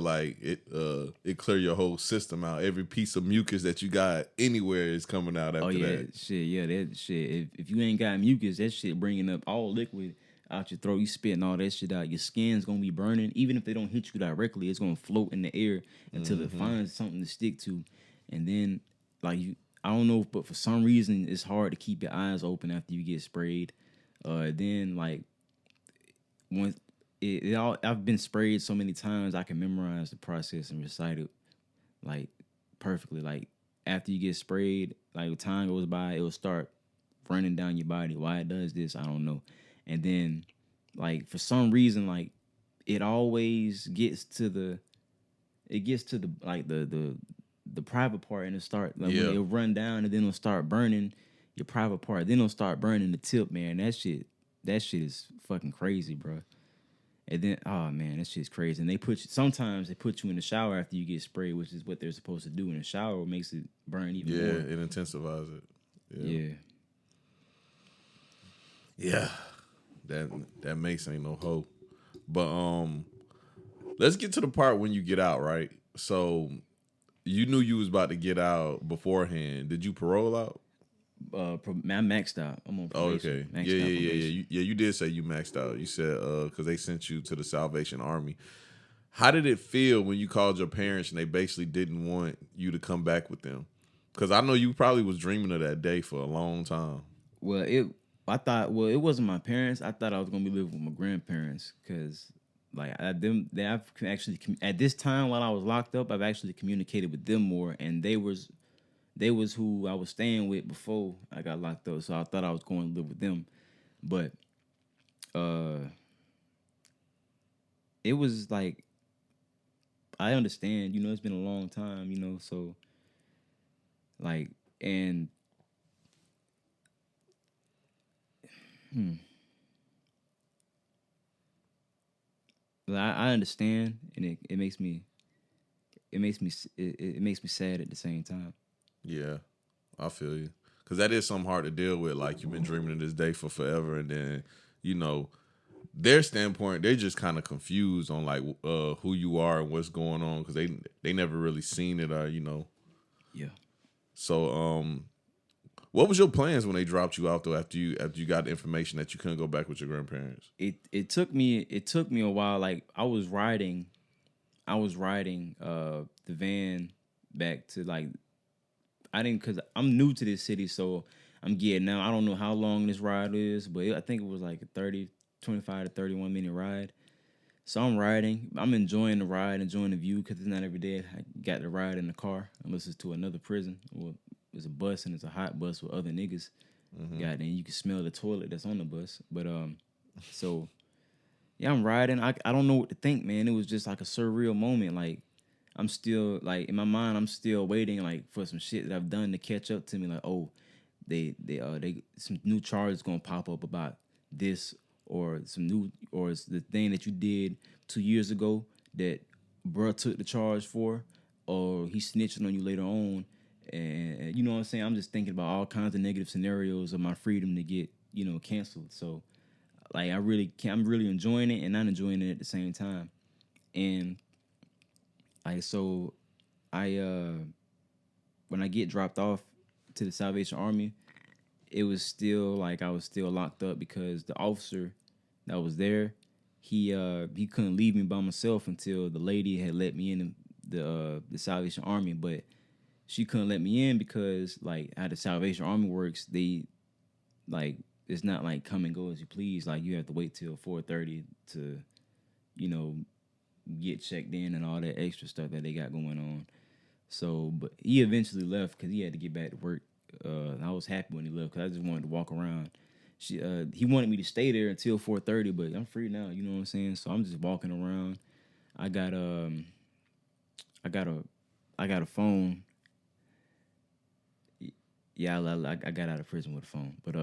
like it clear your whole system out. Every piece of mucus that you got anywhere is coming out after that. That shit. If you ain't got mucus, that shit bringing up all liquid out your throat. You spitting all that shit out. Your skin's gonna be burning. Even if they don't hit you directly, it's gonna float in the air until it finds something to stick to. And then, like, I don't know, but for some reason, it's hard to keep your eyes open after you get sprayed. Then, like, once I've been sprayed so many times, I can memorize the process and recite it like perfectly. Like, after you get sprayed, like, time goes by, it will start running down your body. Why it does this, I don't know. And then, like, for some reason, like, it always gets to the like the private part, and it start like when it'll run down, and then it'll start burning your private part. Then it'll start burning the tip, man. That shit is fucking crazy, bro. And then, oh man, that shit's crazy. And sometimes they put you in the shower after you get sprayed, which is what they're supposed to do in the shower. It makes it burn even more. Yeah, it intensifies it. Yeah. That mace ain't no hoe. But let's get to the part when you get out, right? So you knew you was about to get out beforehand. Did you parole out? I maxed out. I'm on probation. Oh, okay. Yeah. You did say you maxed out. You said because they sent you to the Salvation Army. How did it feel when you called your parents and they basically didn't want you to come back with them? Because I know you probably was dreaming of that day for a long time. Well, it wasn't my parents. I thought I was gonna be living with my grandparents, because like I've actually at this time while I was locked up, I've actually communicated with them more, and they was who I was staying with before I got locked up. So I thought I was going to live with them, but it was like, I understand, it's been a long time, so like, and I understand, and it makes me sad at the same time. Yeah, I feel you. Because that is something hard to deal with. Like, you've been dreaming of this day for forever, and then, their standpoint, they're just kind of confused on, like, who you are and what's going on, because they never really seen it, or, Yeah. So, what was your plans when they dropped you out, though, after you got the information that you couldn't go back with your grandparents? It took me a while. Like, I was riding the van back to, like, because I'm new to this city, so I'm getting out. I don't know how long this ride is, but I think it was like a 25 to 31 minute ride. So I'm riding. I'm enjoying the ride, enjoying the view, because it's not every day I got to ride in the car unless it's to another prison. Well, it's a bus, and it's a hot bus with other niggas. Mm-hmm. And you can smell the toilet that's on the bus. But So yeah, I'm riding. I don't know what to think, man. It was just like a surreal moment. Like I'm still like in my mind, I'm still waiting like for some shit that I've done to catch up to me. Like, oh, they some new charges gonna pop up about this or some new or it's the thing that you did 2 years ago that bruh took the charge for, or he snitching on you later on. And you know what I'm saying? I'm just thinking about all kinds of negative scenarios of my freedom to get, canceled. So like I'm really enjoying it and not enjoying it at the same time. And I when I get dropped off to the Salvation Army, it was still like I was still locked up because the officer that was there, he couldn't leave me by myself until the lady had let me in the Salvation Army, but she couldn't let me in because like how the Salvation Army works, they like it's not like come and go as you please. Like you have to wait till 4:30 to, get checked in and all that extra stuff that they got going on. So, but he eventually left because he had to get back to work. I was happy when he left because I just wanted to walk around. He wanted me to stay there until 4:30, but I'm free now. You know what I'm saying? So I'm just walking around. I got a phone. Yeah, I got out of prison with a phone, but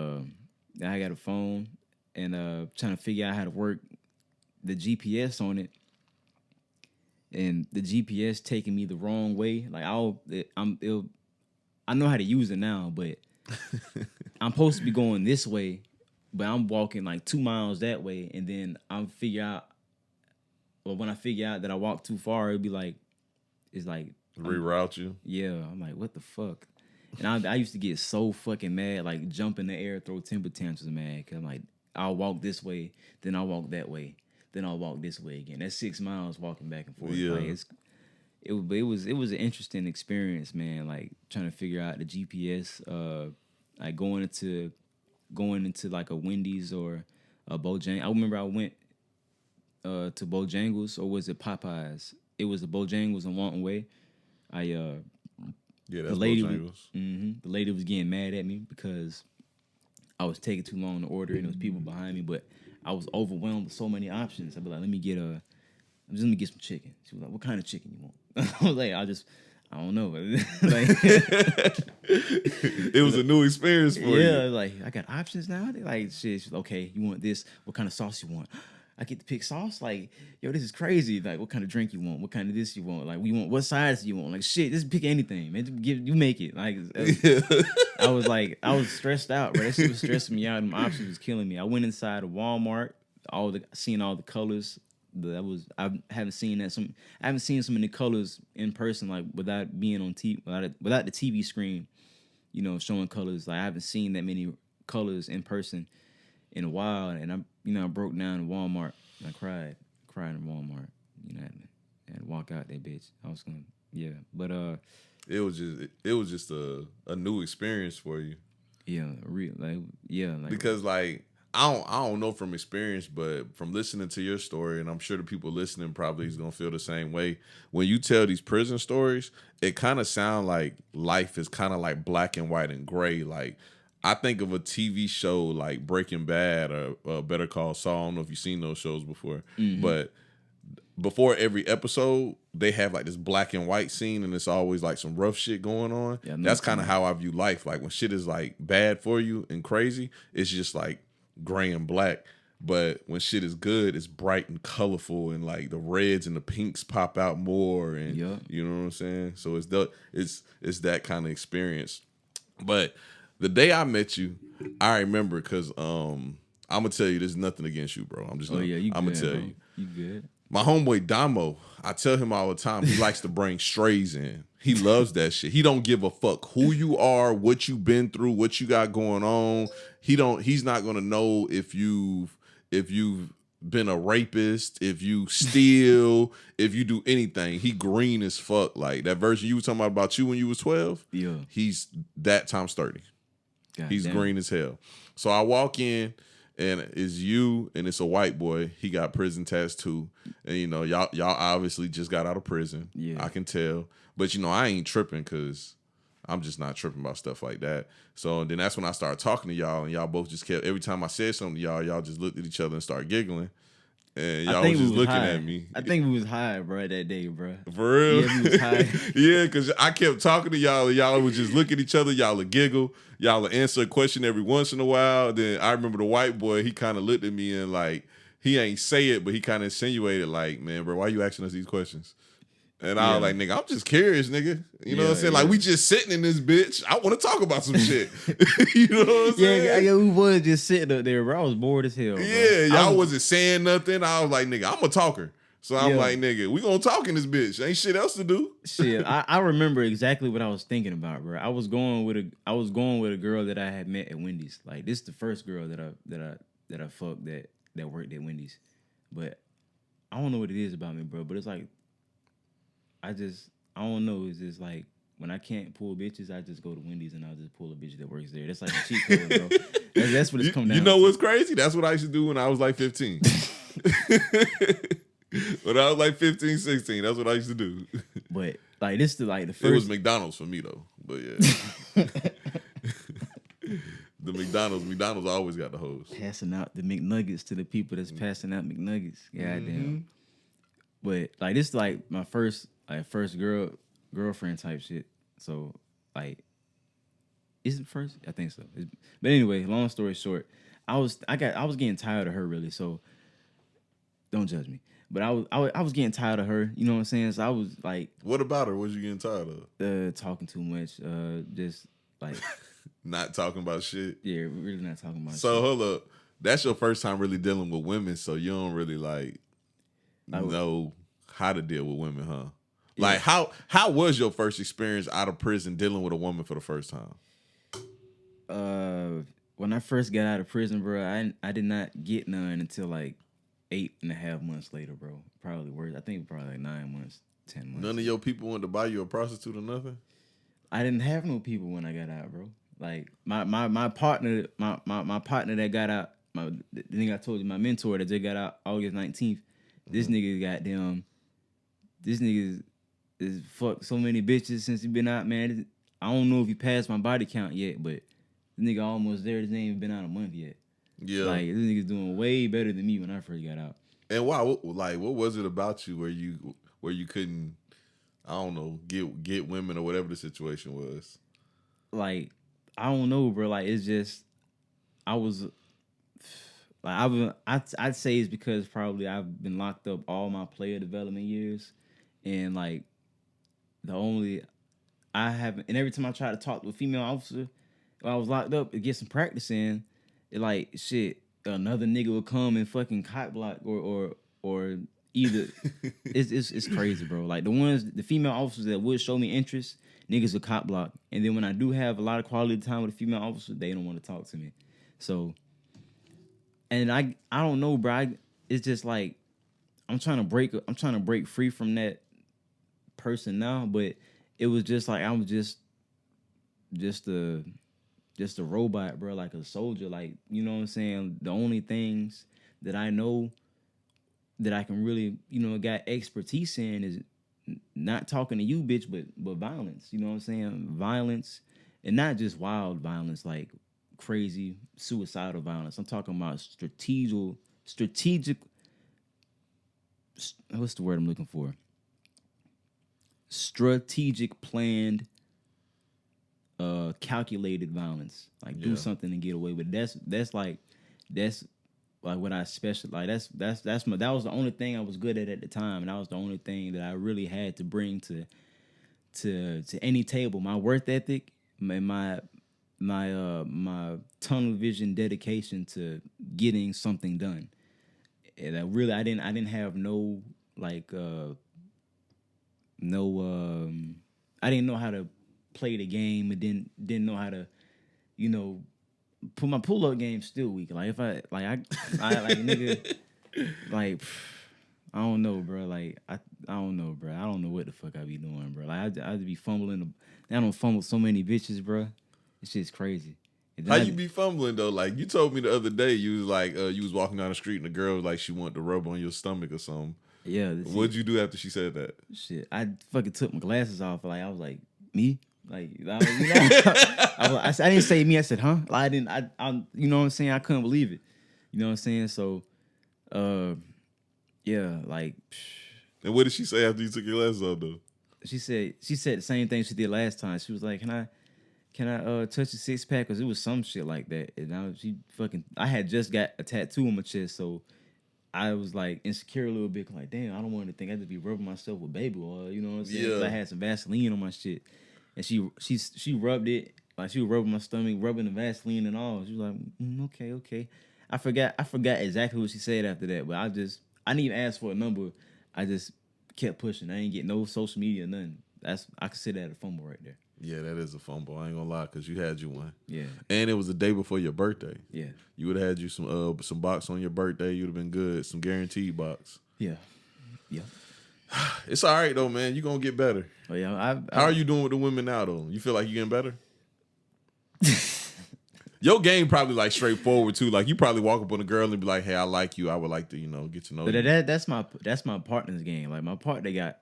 I got a phone and trying to figure out how to work the GPS on it. And the GPS taking me the wrong way. Like I know how to use it now, but I'm supposed to be going this way, but I'm walking like 2 miles that way, and then when I figure out that I walked too far, it'd be like, it's like reroute you. Yeah, I'm like, what the fuck? And I used to get so fucking mad, like jump in the air, throw temper tantrums, mad. Cause I'm like, I'll walk this way, then I'll walk that way, then I'll walk this way again. That's 6 miles walking back and forth. Yeah. Like it was an interesting experience, man. Like trying to figure out the GPS, like going into like a Wendy's or a Bojangles. I remember I went to Bojangles, or was it Popeyes? It was the Bojangles in Wanton Way. That's Bojangles. The lady was getting mad at me because I was taking too long to order and there was people behind me, but I was overwhelmed with so many options. I'd be like, let me get some chicken. She was like, what kind of chicken you want? I was like, I don't know. Like, it was a new experience for you. Yeah, like I got options now. They like shit. She's like, okay, you want this? What kind of sauce you want? I get to pick sauce. Like, yo, this is crazy. Like, what kind of drink you want? What kind of this you want? Like, what size do you want? Like, shit, just pick anything, man. You make it. Like, I was stressed out, bro. That shit was stressing me out. And my options was killing me. I went inside of Walmart, seeing all the colors. I haven't seen so many colors in person, like without being on TV, without the TV screen, showing colors. Like I haven't seen that many colors in person in a while, and I broke down in Walmart and I cried in Walmart. I had to walk out that bitch. I was gonna, but it was just a new experience for you. Yeah, because like I don't know from experience, but from listening to your story, and I'm sure the people listening probably is gonna feel the same way. When you tell these prison stories, it kind of sound like life is kind of like black and white and gray. Like I think of a TV show like Breaking Bad or Better Call Saul. I don't know if you've seen those shows before, but before every episode, they have like this black and white scene, and it's always like some rough shit going on. Yeah, that's kind of how I view life. Like when shit is like bad for you and crazy, it's just like gray and black. But when shit is good, it's bright and colorful, and like the reds and the pinks pop out more, and you know what I'm saying. So it's that kind of experience. But the day I met you, I remember because I'm gonna tell you, there's nothing against you, bro. I'm gonna tell you, you good. My homeboy Damo, I tell him all the time, he likes to bring strays in. He loves that shit. He don't give a fuck who you are, what you've been through, what you got going on. He's not gonna know if you've been a rapist, if you steal, if you do anything. He green as fuck. Like that version you were talking about you when you was 12. Yeah. He's that times 30. He's damn. Green as hell. So I walk in, and it's you, and it's a white boy. He got prison tattoo, and y'all obviously just got out of prison. Yeah, I can tell. But I ain't tripping because I'm just not tripping about stuff like that. So then that's when I started talking to y'all, and y'all both just kept, every time I said something to y'all just looked at each other and started giggling. And y'all was just looking at me. I think we was high, bro, that day, bro. For real? Yeah, we was high. Yeah, because I kept talking to y'all, and y'all would just look at each other. Y'all would giggle. Y'all would answer a question every once in a while. Then I remember the white boy, he kind of looked at me and like, he ain't say it, but he kind of insinuated like, man, bro, why you asking us these questions? And I was like, nigga, I'm just curious, nigga. You know what I'm saying? Like, we just sitting in this bitch. I want to talk about some shit. You know what I'm saying? Yeah, we was just sitting up there, bro. I was bored as hell, bro. Yeah, y'all wasn't saying nothing. I was like, nigga, I'm a talker. So I'm like, nigga, we gonna talk in this bitch. Ain't shit else to do. Shit, I remember exactly what I was thinking about, bro. I was going with a girl that I had met at Wendy's. Like, this is the first girl that I fucked that worked at Wendy's. But I don't know what it is about me, bro. But it's like, I don't know. It's just like, when I can't pull bitches, I just go to Wendy's and I'll just pull a bitch that works there. That's like a cheat code, bro. That's what it's come down to. You know what's crazy? That's what I used to do when I was like 15. When I was like 15, 16, that's what I used to do. But like, this is like the first. It was McDonald's for me though. But yeah. The McDonald's always got the hoes. Passing out the McNuggets to the people that's passing out McNuggets. Goddamn. But like, this is like my first girlfriend type shit. So like, is it first? I think so. But anyway, long story short, I was getting tired of her, really. So don't judge me. But I was getting tired of her. You know what I'm saying? So I was like, what about her? What you getting tired of? Talking too much. Just like not talking about shit. Yeah, really not talking about. So shit. Hold up, that's your first time really dealing with women. So you don't really like know how to deal with women, huh? Yeah. Like how was your first experience out of prison dealing with a woman for the first time? When I first got out of prison, bro, I did not get none until like 8.5 months later, bro. Probably worse. I think probably like 9 months, 10 months. None of your people wanted to buy you a prostitute or nothing? I didn't have no people when I got out, bro. Like my partner that got out, the nigga I told you, my mentor that just got out August 19th. This nigga goddamn. This nigga is fucked so many bitches since he been out, man. I don't know if he passed my body count yet, but this nigga almost there. This ain't even been out a month yet. Yeah, like this nigga's doing way better than me when I first got out. And why? What was it about you where you couldn't, I don't know, get women or whatever the situation was? Like, I don't know, bro. Like, it's just I'd say it's because probably I've been locked up all my player development years, and like and every time I try to talk to a female officer while I was locked up to get some practice in, it like shit, another nigga would come and fucking cock block or either it's crazy, bro. Like the female officers that would show me interest, niggas would cock block, and then when I do have a lot of quality time with a female officer, they don't want to talk to me. So, and I don't know, bro. It's just like I'm trying to break free from that person now, but it was just like I was just a robot, bro, like a soldier, like, you know what I'm saying? The only things that I know that I can really, got expertise in is not talking to you, bitch, but violence, you know what I'm saying? Violence, and not just wild violence, like crazy suicidal violence. I'm talking about strategic, what's the word I'm looking for? Strategic, planned, calculated violence. Like do something and get away with it. That's like what I specialize. That was the only thing I was good at the time, and that was the only thing that I really had to bring to any table. My work ethic, my tunnel vision, dedication to getting something done. And I didn't have no like I didn't know how to play the game, and didn't know how to, put my pull-up game still weak. Like if I nigga, like I don't know, bro. Like I don't know, bro. I don't know what the fuck I be doing, bro. Like I'd be fumbling. I don't fumble so many bitches, bro. It's just crazy. How you be fumbling though? Like you told me the other day, you was like you was walking down the street and the girl was like she wanted to rub on your stomach or something. Yeah. What'd you do after she said that? Shit, I fucking took my glasses off. Like I was like, me? Like, I didn't say me. I said, huh? Like, I didn't. I, you know what I'm saying? I couldn't believe it. You know what I'm saying? So, yeah, like. And what did she say after you took your glasses off, though? She said the same thing she did last time. She was like, can I touch the 6-pack? Because it was some shit like that. And I had just got a tattoo on my chest, so I was like insecure a little bit. Like, damn, I don't want to think I just be rubbing myself with baby oil. You know what I'm saying? 'Cause I had some Vaseline on my shit, and she rubbed it, like she was rubbing my stomach, rubbing the Vaseline and all. She was like, okay. I forgot exactly what she said after that, but I didn't even ask for a number. I just kept pushing. I ain't get no social media, nothing. I consider that a fumble right there. Yeah, that is a fumble. I ain't gonna lie, because you had you one. Yeah. And it was the day before your birthday. Yeah. You would have had you some box on your birthday. You'd have been good. Some guaranteed box. Yeah. Yeah. It's all right, though, man. You're going to get better. Oh, yeah. How are you doing with the women now, though? You feel like you're getting better? Your game probably, like, straightforward, too. Like, you probably walk up on a girl and be like, hey, I like you. I would like to, get to know you. But that's my partner's game. Like, my partner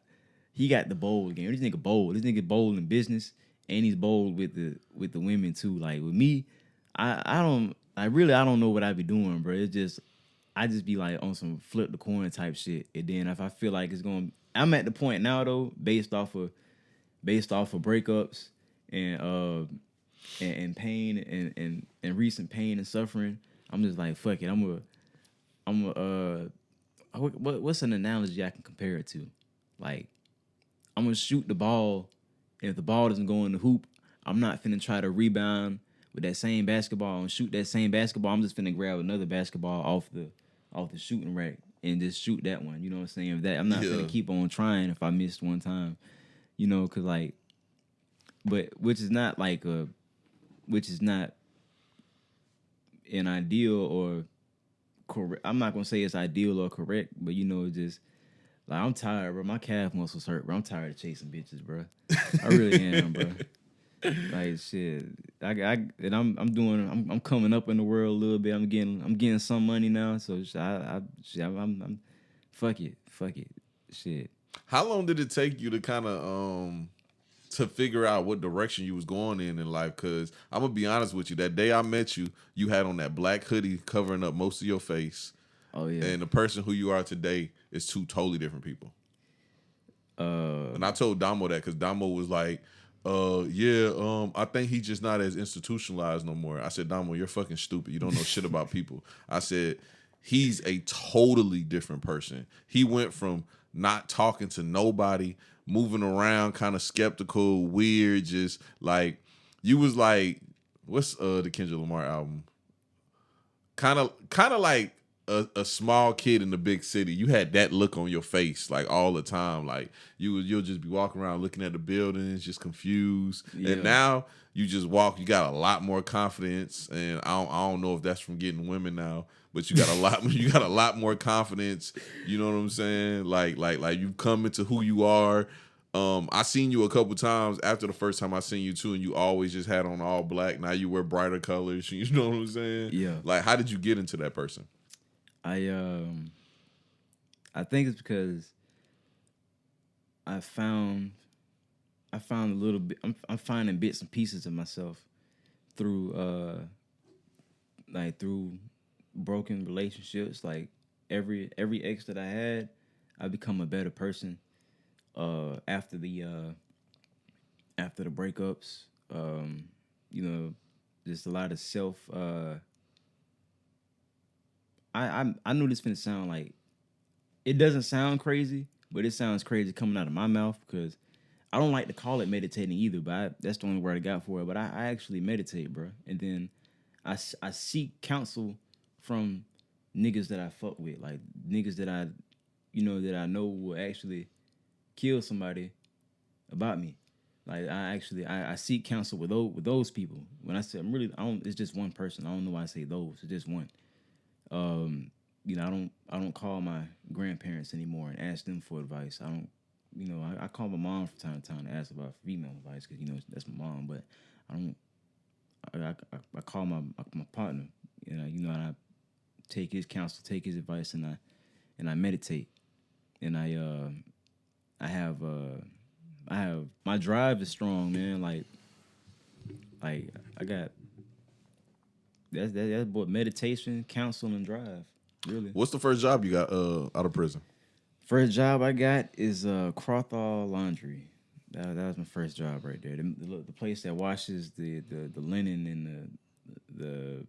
he got the bold game. This nigga bold. This nigga bold in business, and he's bold with the women, too. Like, with me, I don't know what I be doing, bro. I just be like on some flip the coin type shit. And then if I feel like I'm at the point now though, based off of breakups and pain and recent pain and suffering, I'm just like, fuck it. What's an analogy I can compare it to? Like, I'm gonna shoot the ball, and if the ball doesn't go in the hoop, I'm not finna try to rebound with that same basketball and shoot that same basketball. I'm just finna grab another basketball off the shooting rack and just shoot that one. You know what I'm saying? I'm not gonna keep on trying if I missed one time. Cause like, but which is not an ideal or correct. I'm not gonna say it's ideal or correct, but just like, I'm tired, bro. My calf muscles hurt, bro. I'm tired of chasing bitches, bro. I really am, bro. Like, shit, I'm coming up in the world a little bit. I'm getting some money now, so I'm fuck it, shit. How long did it take you to kind of to figure out what direction you was going in life? Because I'm gonna be honest with you, that day I met you, you had on that black hoodie covering up most of your face. Oh yeah. And the person who you are today is two totally different people. And I told Damo that because Damo was like, I think he's just not as institutionalized no more. I said, Damo, you're fucking stupid. You don't know shit about people. I said, he's a totally different person. He went from not talking to nobody, moving around, kind of skeptical, weird, just like, you was like, what's the Kendrick Lamar album? Kind of like a small kid in the big city. You had that look on your face like all the time. Like you'll just be walking around looking at the buildings, just confused. Yeah. And now you just walk. You got a lot more confidence, and I don't know if that's from getting women now, but you got a lot more confidence. You know what I'm saying? Like you come into who you are. I seen you a couple times after the first time I seen you too, and you always just had on all black. Now you wear brighter colors. You know what I'm saying? Yeah. Like, how did you get into that person? I think it's because I found a little bit. I'm finding bits and pieces of myself through through broken relationships. Like every ex that I had, I become a better person after the breakups. Just a lot of self. I knew this finna sound like, it doesn't sound crazy, but it sounds crazy coming out of my mouth because I don't like to call it meditating either, but that's the only word I got for it. But I actually meditate, bro. And then I seek counsel from niggas that I fuck with, like niggas that I know will actually kill somebody about me. Like I seek counsel with those people. When I say it's just one person. I don't know why I say those. It's just one. I don't call my grandparents anymore and ask them for advice. I call my mom from time to time to ask about female advice because that's my mom. But I call my partner, and I take his counsel, take his advice, and I meditate, and I have my drive is strong, man. Like Like I got that's what meditation, counsel, and drive. Really. What's the first job you got out of prison? First job I got is Crowthall Laundry. That was my first job right there. The place that washes the linen and the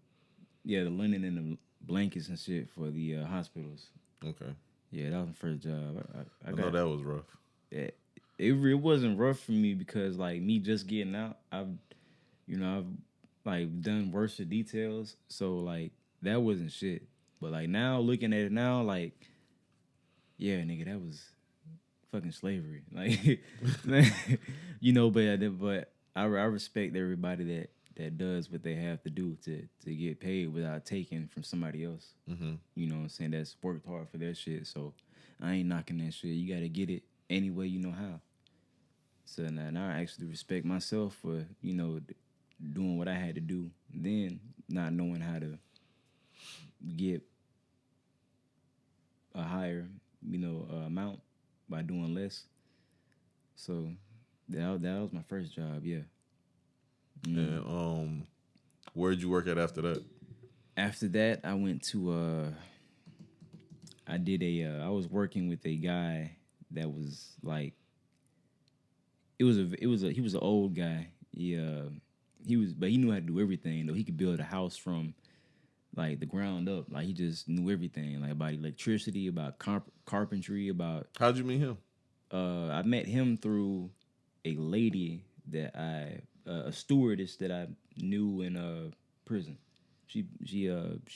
linen and the blankets and shit for the hospitals. Okay. Yeah, that was my first job. I know that was rough. It wasn't rough for me because like me just getting out, I've like done worse of details, so like that wasn't shit. But like now looking at it now, like yeah, nigga, that was fucking slavery. Like but I respect everybody that does what they have to do to get paid without taking from somebody else. Mm-hmm. You know what I'm saying? That's worked hard for their shit. So I ain't knocking that shit. You gotta get it any way you know how. So now I actually respect myself for, doing what I had to do. Then not knowing how to get a higher, amount by doing less. So that was my first job, yeah. And where'd you work at after that? After that, I went to I was working with a guy that was like he was an old guy. But he knew how to do everything though. He could build a house from like the ground up. Like he just knew everything, like about electricity, about carpentry, about. How'd you meet him? I met him through a lady that a stewardess that I knew in prison. She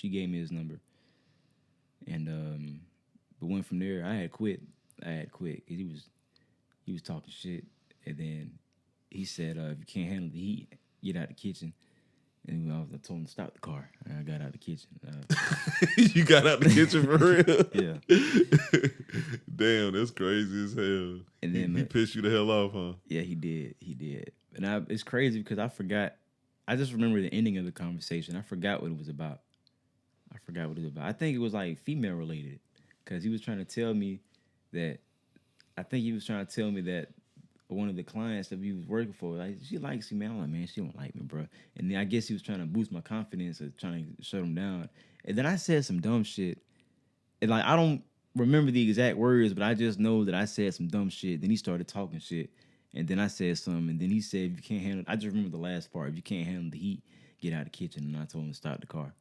gave me his number, and but went from there. I had quit. 'Cause he was talking shit, and then he said, "If you can't handle the heat, get out the kitchen." And I told him to stop the car. And I got out the kitchen. You got out the kitchen for real? Yeah. Damn, that's crazy as hell. And then he pissed you the hell off, huh? Yeah, he did. And it's crazy because I forgot. I just remember the ending of the conversation. I forgot what it was about. I think it was like female related because he was trying to tell me that. I think he was trying to tell me that one of the clients that he was working for, like, she likes you, man. I'm like, man, she don't like me, bro. And then I guess he was trying to boost my confidence or trying to shut him down. And then I said some dumb shit. And like, I don't remember the exact words, but I just know that I said some dumb shit. Then he started talking shit. And then I said something. And then he said, if you can't handle, I just remember the last part. If you can't handle the heat, get out of the kitchen. And I told him to stop the car.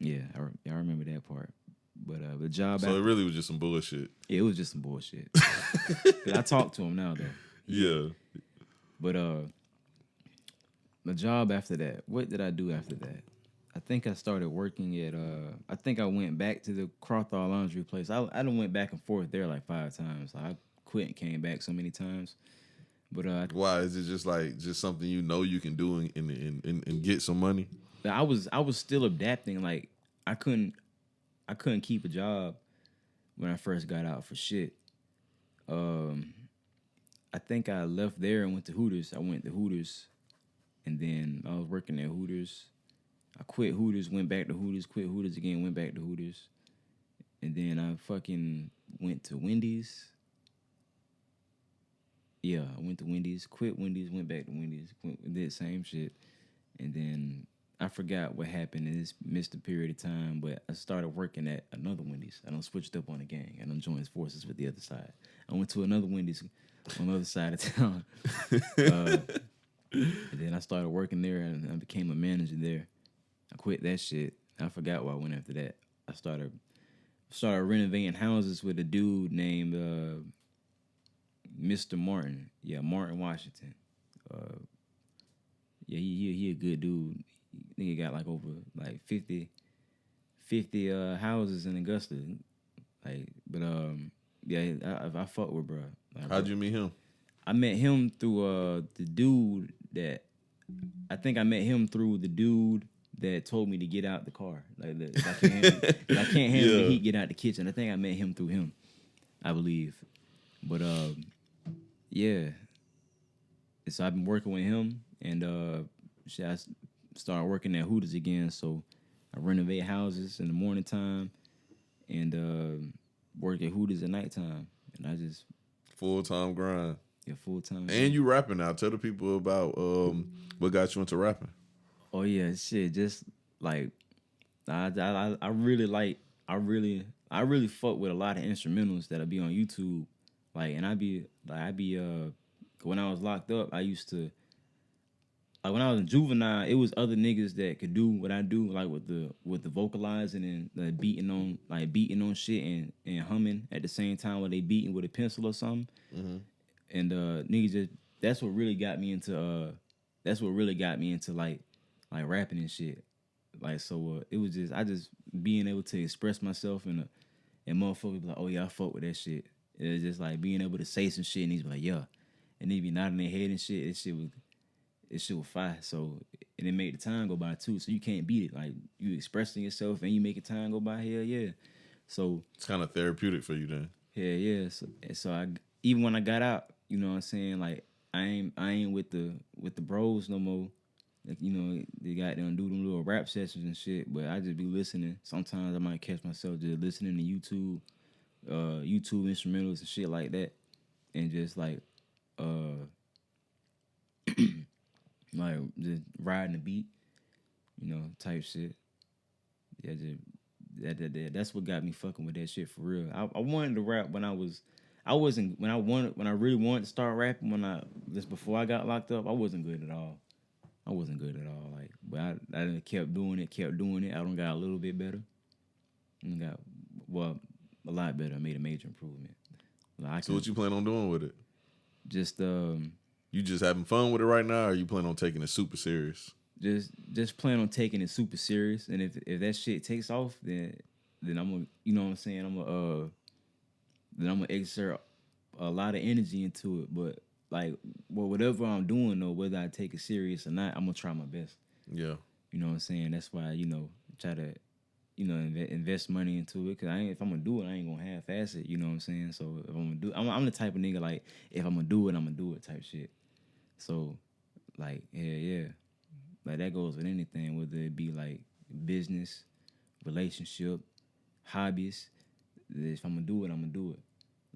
Yeah, I remember that part. But the job. So it really was just some bullshit. Yeah, it was just some bullshit. I talk to him now though. Yeah. But the job after that. What did I do after that? I think I started working at. I think I went back to the Crowthall Laundry place. I done went back and forth there like 5 times. I quit and came back so many times. But why is it just something you can do and get some money? I was still adapting. Like I couldn't keep a job when I first got out for shit. I think I left there and went to Hooters. I went to Hooters, and then I was working at Hooters. I quit Hooters, went back to Hooters, quit Hooters again, went back to Hooters. And then I fucking went to Wendy's. Yeah, I went to Wendy's, quit Wendy's, went back to Wendy's, did the same shit. And then I forgot what happened and just missed a period of time, but I started working at another Wendy's. I done switched up on the gang. I done joined forces with the other side. I went to another Wendy's on the other side of town. And then I started working there and I became a manager there. I quit that shit. I forgot why I went after that. I started renovating houses with a dude named Mr. Martin. Yeah, Martin Washington. Yeah, he a good dude. Nigga got like over like 50 houses in Augusta. Like, but yeah, I fuck with bro. Like, how'd you meet him? I met him through the dude that I think I met him through the dude that told me to get out the car. Like if I can't handle the heat, get out the kitchen. I think I met him through him, I believe. But yeah. So I've been working with him, and I started working at Hooters again. So I renovate houses in the morning time, and work at Hooters at nighttime. And I just full-time grind. Yeah, full time. And you rapping now. Tell the people about what got you into rapping. Oh yeah, shit. Just like I really like I really fuck with a lot of instrumentals that'll be on YouTube. Like, and I be when I was locked up, I used to, like, when I was in juvenile, it was other niggas that could do what I do, like with the vocalizing and the beating on shit and humming at the same time while they beating with a pencil or something. Mm-hmm. And niggas just that's what really got me into like rapping and shit. Like, so it was just I just being able to express myself and motherfuckers be like, oh yeah, I fuck with that shit. It was just like being able to say some shit and he's like, yeah, and they be nodding their head and shit. It shit was fire. So, and it made the time go by too. So you can't beat it. Like, you expressing yourself and you making time go by. Hell yeah. So it's kind of therapeutic for you then. Hell yeah. So I, even when I got out, you know what I'm saying, like, I ain't with the bros no more. Like, you know, they got them do them little rap sessions and shit. But I just be listening. Sometimes I might catch myself just listening to YouTube instrumentals and shit like that, and just like like just riding the beat, you know, type shit. Yeah, just that's what got me fucking with that shit for real. I wanted to rap when I really wanted to start rapping just before I got locked up. I wasn't good at all. Like, but I done kept doing it. I done got a little bit better. And got a lot better. I made a major improvement. Like, so what you plan on doing with it? Just you just having fun with it right now, or you plan on taking it super serious? Just plan on taking it super serious, and if that shit takes off, then I'm gonna, you know what I'm saying, I'm gonna exert a lot of energy into it. But like, whatever I'm doing though, whether I take it serious or not, I'm gonna try my best. Yeah, you know what I'm saying. That's why, you know, try to, you know, invest money into it. Cause if I'm gonna do it, I ain't gonna half-ass it. You know what I'm saying. So if I'm gonna do, I'm the type of nigga, like, if I'm gonna do it, I'm gonna do it type shit. So, like, yeah. Like, that goes with anything, whether it be like business, relationship, hobbies. If I'm gonna do it, I'm gonna do it.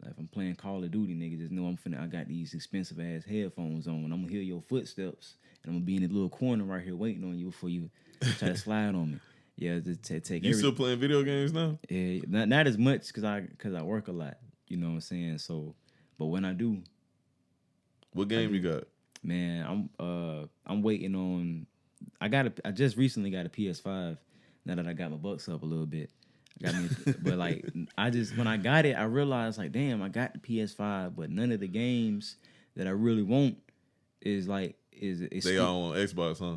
Like, if I'm playing Call of Duty, nigga, just know I got these expensive ass headphones on. I'm gonna hear your footsteps, and I'm gonna be in this little corner right here waiting on you before you try to slide on me. Yeah, just take. You still playing video games now? Yeah, not as much because I work a lot. You know what I'm saying. So, but when I do, what game you got? Man, I'm waiting on. I just recently got a PS5. Now that I got my bucks up a little bit, but like, when I got it, I realized, like, damn, I got the PS5, but none of the games that I really want is they all on Xbox, huh?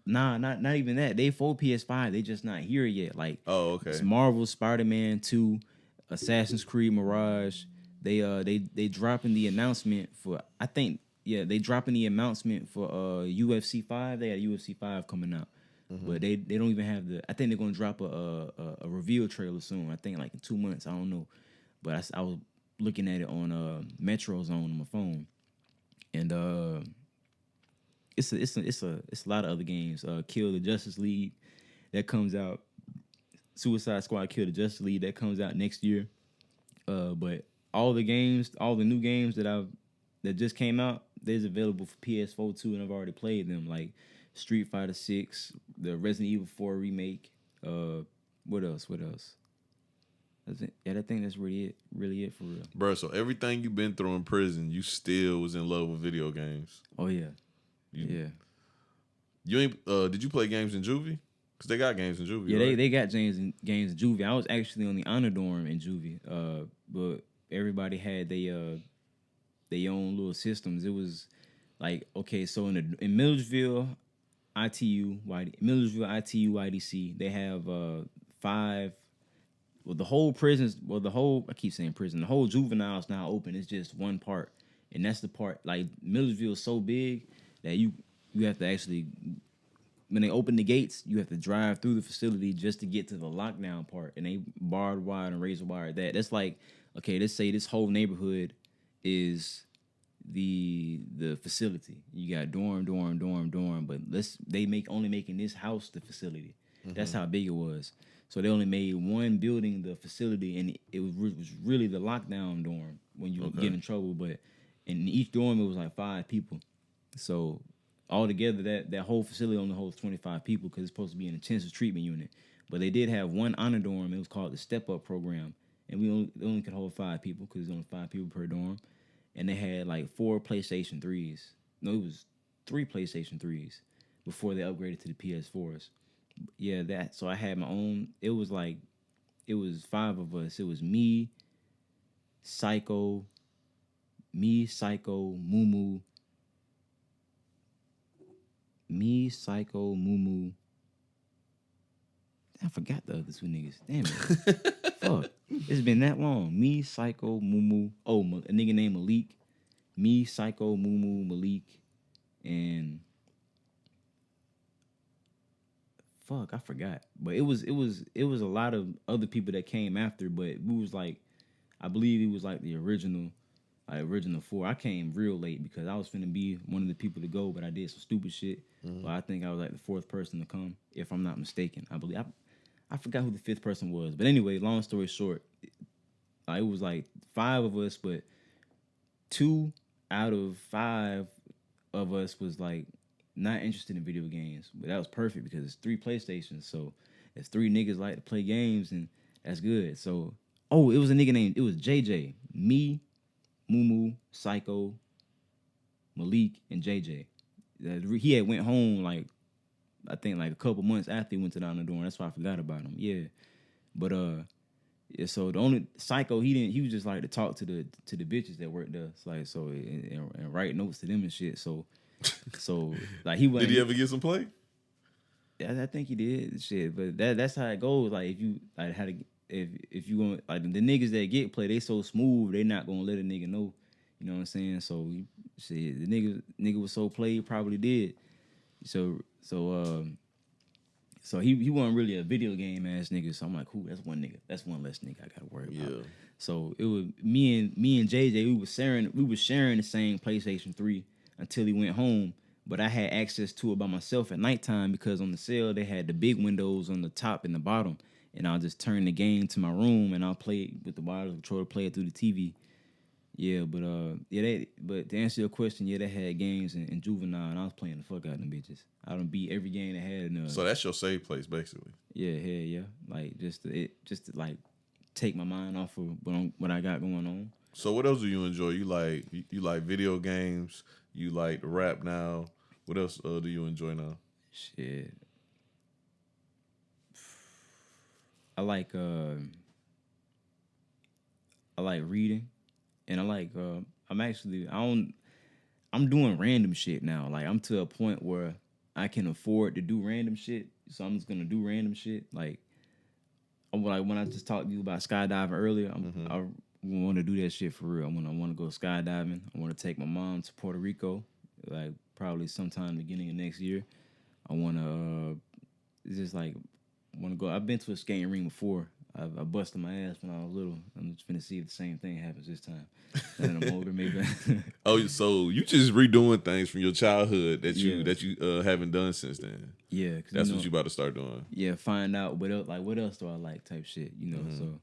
Nah, not even that. They for PS5, they just not here yet. Like, oh, okay. It's Marvel, Spider-Man 2, Assassin's Creed Mirage. They dropping the announcement for, I think. Yeah, they dropping the announcement for UFC 5. They got UFC 5 coming out. Mm-hmm. But they don't even have I think they're going to drop a reveal trailer soon. I think like in 2 months. I don't know. But I was looking at it on Metro Zone on my phone. And it's a lot of other games. Kill the Justice League, that comes out. Suicide Squad Kill the Justice League, that comes out next year. But all the new games that just came out, they're available for PS4 too, and I've already played them. Like Street Fighter 6, the Resident Evil 4 remake. What else? I think that's really it for real. Bro, so everything you've been through in prison, you still was in love with video games. Oh yeah. Yeah. You ain't did you play games in juvie? Cause they got games in juvie. Yeah, right? they got games in juvie. I was actually on the honor dorm in juvie. But everybody had their own little systems. It was like, okay, so in Millersville, ITU, IDC, they have 5. Well, the whole juvenile is now open. It's just one part, and that's the part. Like, Millersville is so big that you have to actually, when they open the gates, you have to drive through the facility just to get to the lockdown part, and they barbed wire and razor wire that. That's like, okay, let's say this whole neighborhood is the facility. You got dorm, but only making this house the facility. Mm-hmm. That's how big it was. So they only made one building the facility, and it was really the lockdown dorm when you get in trouble. But in each dorm it was like 5 people. So altogether, that whole facility only holds 25 people because it's supposed to be an intensive treatment unit. But they did have one honor dorm. It was called the Step Up program, and they only could hold 5 people because there's only 5 people per dorm. And they had like 4 PlayStation 3s. No, it was 3 PlayStation 3s before they upgraded to the PS4s. Yeah, that. So I had my own. It was 5 of us. It was Psycho, Mumu, Mumu. I forgot the other 2 niggas. Damn it. Fuck. It's been that long. Me, Psycho, Mumu. Oh, a nigga named Malik. Me, Psycho, Mumu, Malik. And fuck, I forgot. But it was a lot of other people that came after, but we was like, I believe it was like the original 4. I came real late because I was finna be one of the people to go, but I did some stupid shit. But I think I was like the 4th person to come, if I'm not mistaken. I believe I forgot who the 5th person was. But anyway, long story short, it was like 5 of us, but 2 out of 5 of us was like not interested in video games. But that was perfect because it's 3 PlayStations. So if 3 niggas like to play games, and that's good. So, it was a nigga named, it was JJ. Me, Mumu, Psycho, Malik, and JJ. He had went home like, I think like a couple months after he went to the honor dorm. That's why I forgot about him. Yeah, but so the only Psycho, he was just like to talk to the bitches that worked there. It's like and write notes to them and shit. So like he wasn't. Did he ever get some play? Yeah, I think he did. Shit, but that's how it goes. Like if you like how to if you want like the niggas that get play, they so smooth they not gonna let a nigga know. You know what I'm saying? So shit, the nigga was so played, probably did. So he wasn't really a video game ass nigga. So I'm like, cool, that's one nigga. That's one less nigga I gotta worry about. Yeah. So it was me and JJ. We was sharing the same PlayStation 3 until he went home. But I had access to it by myself at nighttime because on the cell they had the big windows on the top and the bottom, and I'll just turn the game to my room and I'll play it with the wireless controller, play it through the TV. Yeah, but but to answer your question, yeah, they had games in Juvenile, and I was playing the fuck out of them bitches. I done beat every game they had. So that's your save place, basically. Yeah, yeah. Like just to like take my mind off of what I got going on. So what else do you enjoy? You like video games. You like rap now. What else do you enjoy now? Shit, I like reading. And I like, I'm doing random shit now. Like, I'm to a point where I can afford to do random shit. So I'm just going to do random shit. Like when I just talked to you about skydiving earlier, I want to do that shit for real. I want to go skydiving. I want to take my mom to Puerto Rico, like probably sometime beginning of next year. I want to, go. I've been to a skating ring before. I busted my ass when I was little. I'm just finna see if the same thing happens this time. And I'm older, maybe. Oh, so you just redoing things from your childhood that you haven't done since then? Yeah, that's what you about to start doing. Yeah, find out what else do I like, type shit. So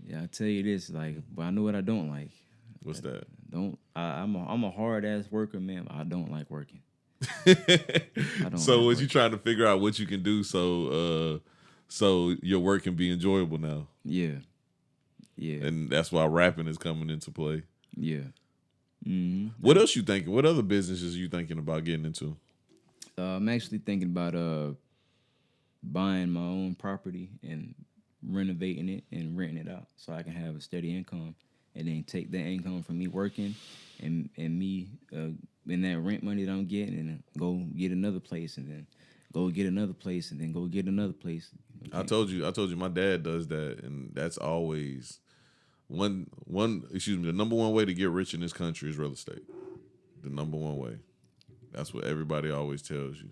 yeah, I tell you this, like, but I know what I don't like. What's that? I'm a hard ass worker, man. But I don't like working. So was you trying to figure out what you can do so your work can be enjoyable now? Yeah. And that's why rapping is coming into play. Yeah. Mm-hmm. What else you thinking? What other businesses are you thinking about getting into? I'm actually thinking about buying my own property and renovating it and renting it out so I can have a steady income, and then take that income from me working and me and that rent money that I'm getting, and go get another place, and then go get another place, and then go get another place. Okay. I told you my dad does that, and that's always the number one way to get rich in this country is real estate. The number one way. That's what everybody always tells you.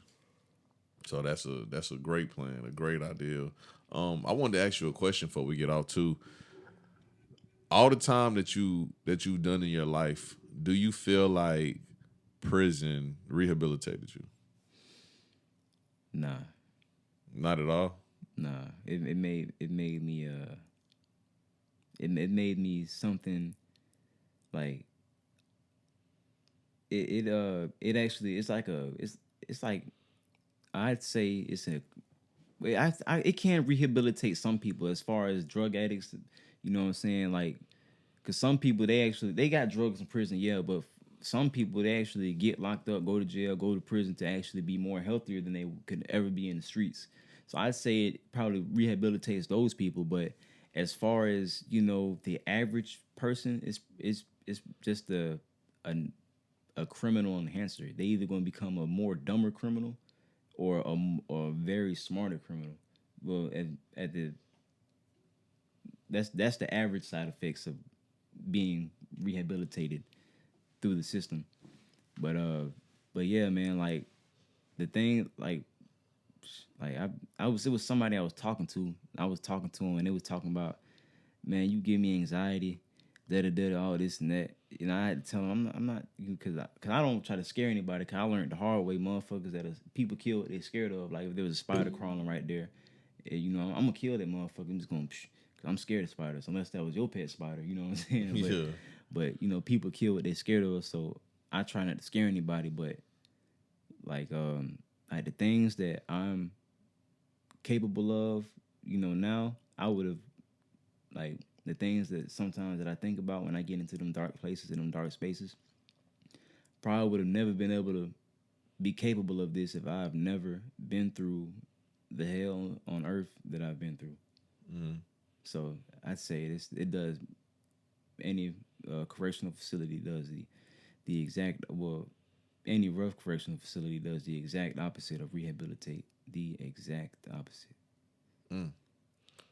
So that's a great plan, a great idea. I wanted to ask you a question before we get off too. All the time that you've done in your life, do you feel like prison rehabilitated you? Nah. Not at all? Nah. It made me it made me something like it actually it's like I'd say it's a it can rehabilitate some people as far as drug addicts. You know what I'm saying? Like, cause some people they got drugs in prison, yeah, but some people they actually get locked up, go to jail, go to prison to actually be more healthier than they could ever be in the streets. So I'd say it probably rehabilitates those people, but as far as the average person is just a a criminal enhancer. They either going to become a more dumber criminal or a very smarter criminal. Well, at the that's the average side effects of being rehabilitated through the system. But but yeah, man, like the thing, like I was it was somebody I was talking to. I was talking to him, and they was talking about, man, you give me anxiety, da da da, all this and that. I had to tell him I'm not because I don't try to scare anybody. Cause I learned the hard way, motherfuckers that people kill what they scared of. Like if there was a spider crawling right there, I'm gonna kill that motherfucker. I'm just gonna, cause I'm scared of spiders. Unless that was your pet spider, you know what I'm saying? Yeah. But people kill what they scared of. So I try not to scare anybody. But like the things that I'm capable of, now I would have like the things that sometimes that I think about when I get into them dark places and them dark spaces. Probably would have never been able to be capable of this if I've never been through the hell on earth that I've been through. Mm-hmm. So I'd say it does. Any correctional facility does the exact any rough correctional facility does the exact opposite of rehabilitate. The exact opposite. Mm.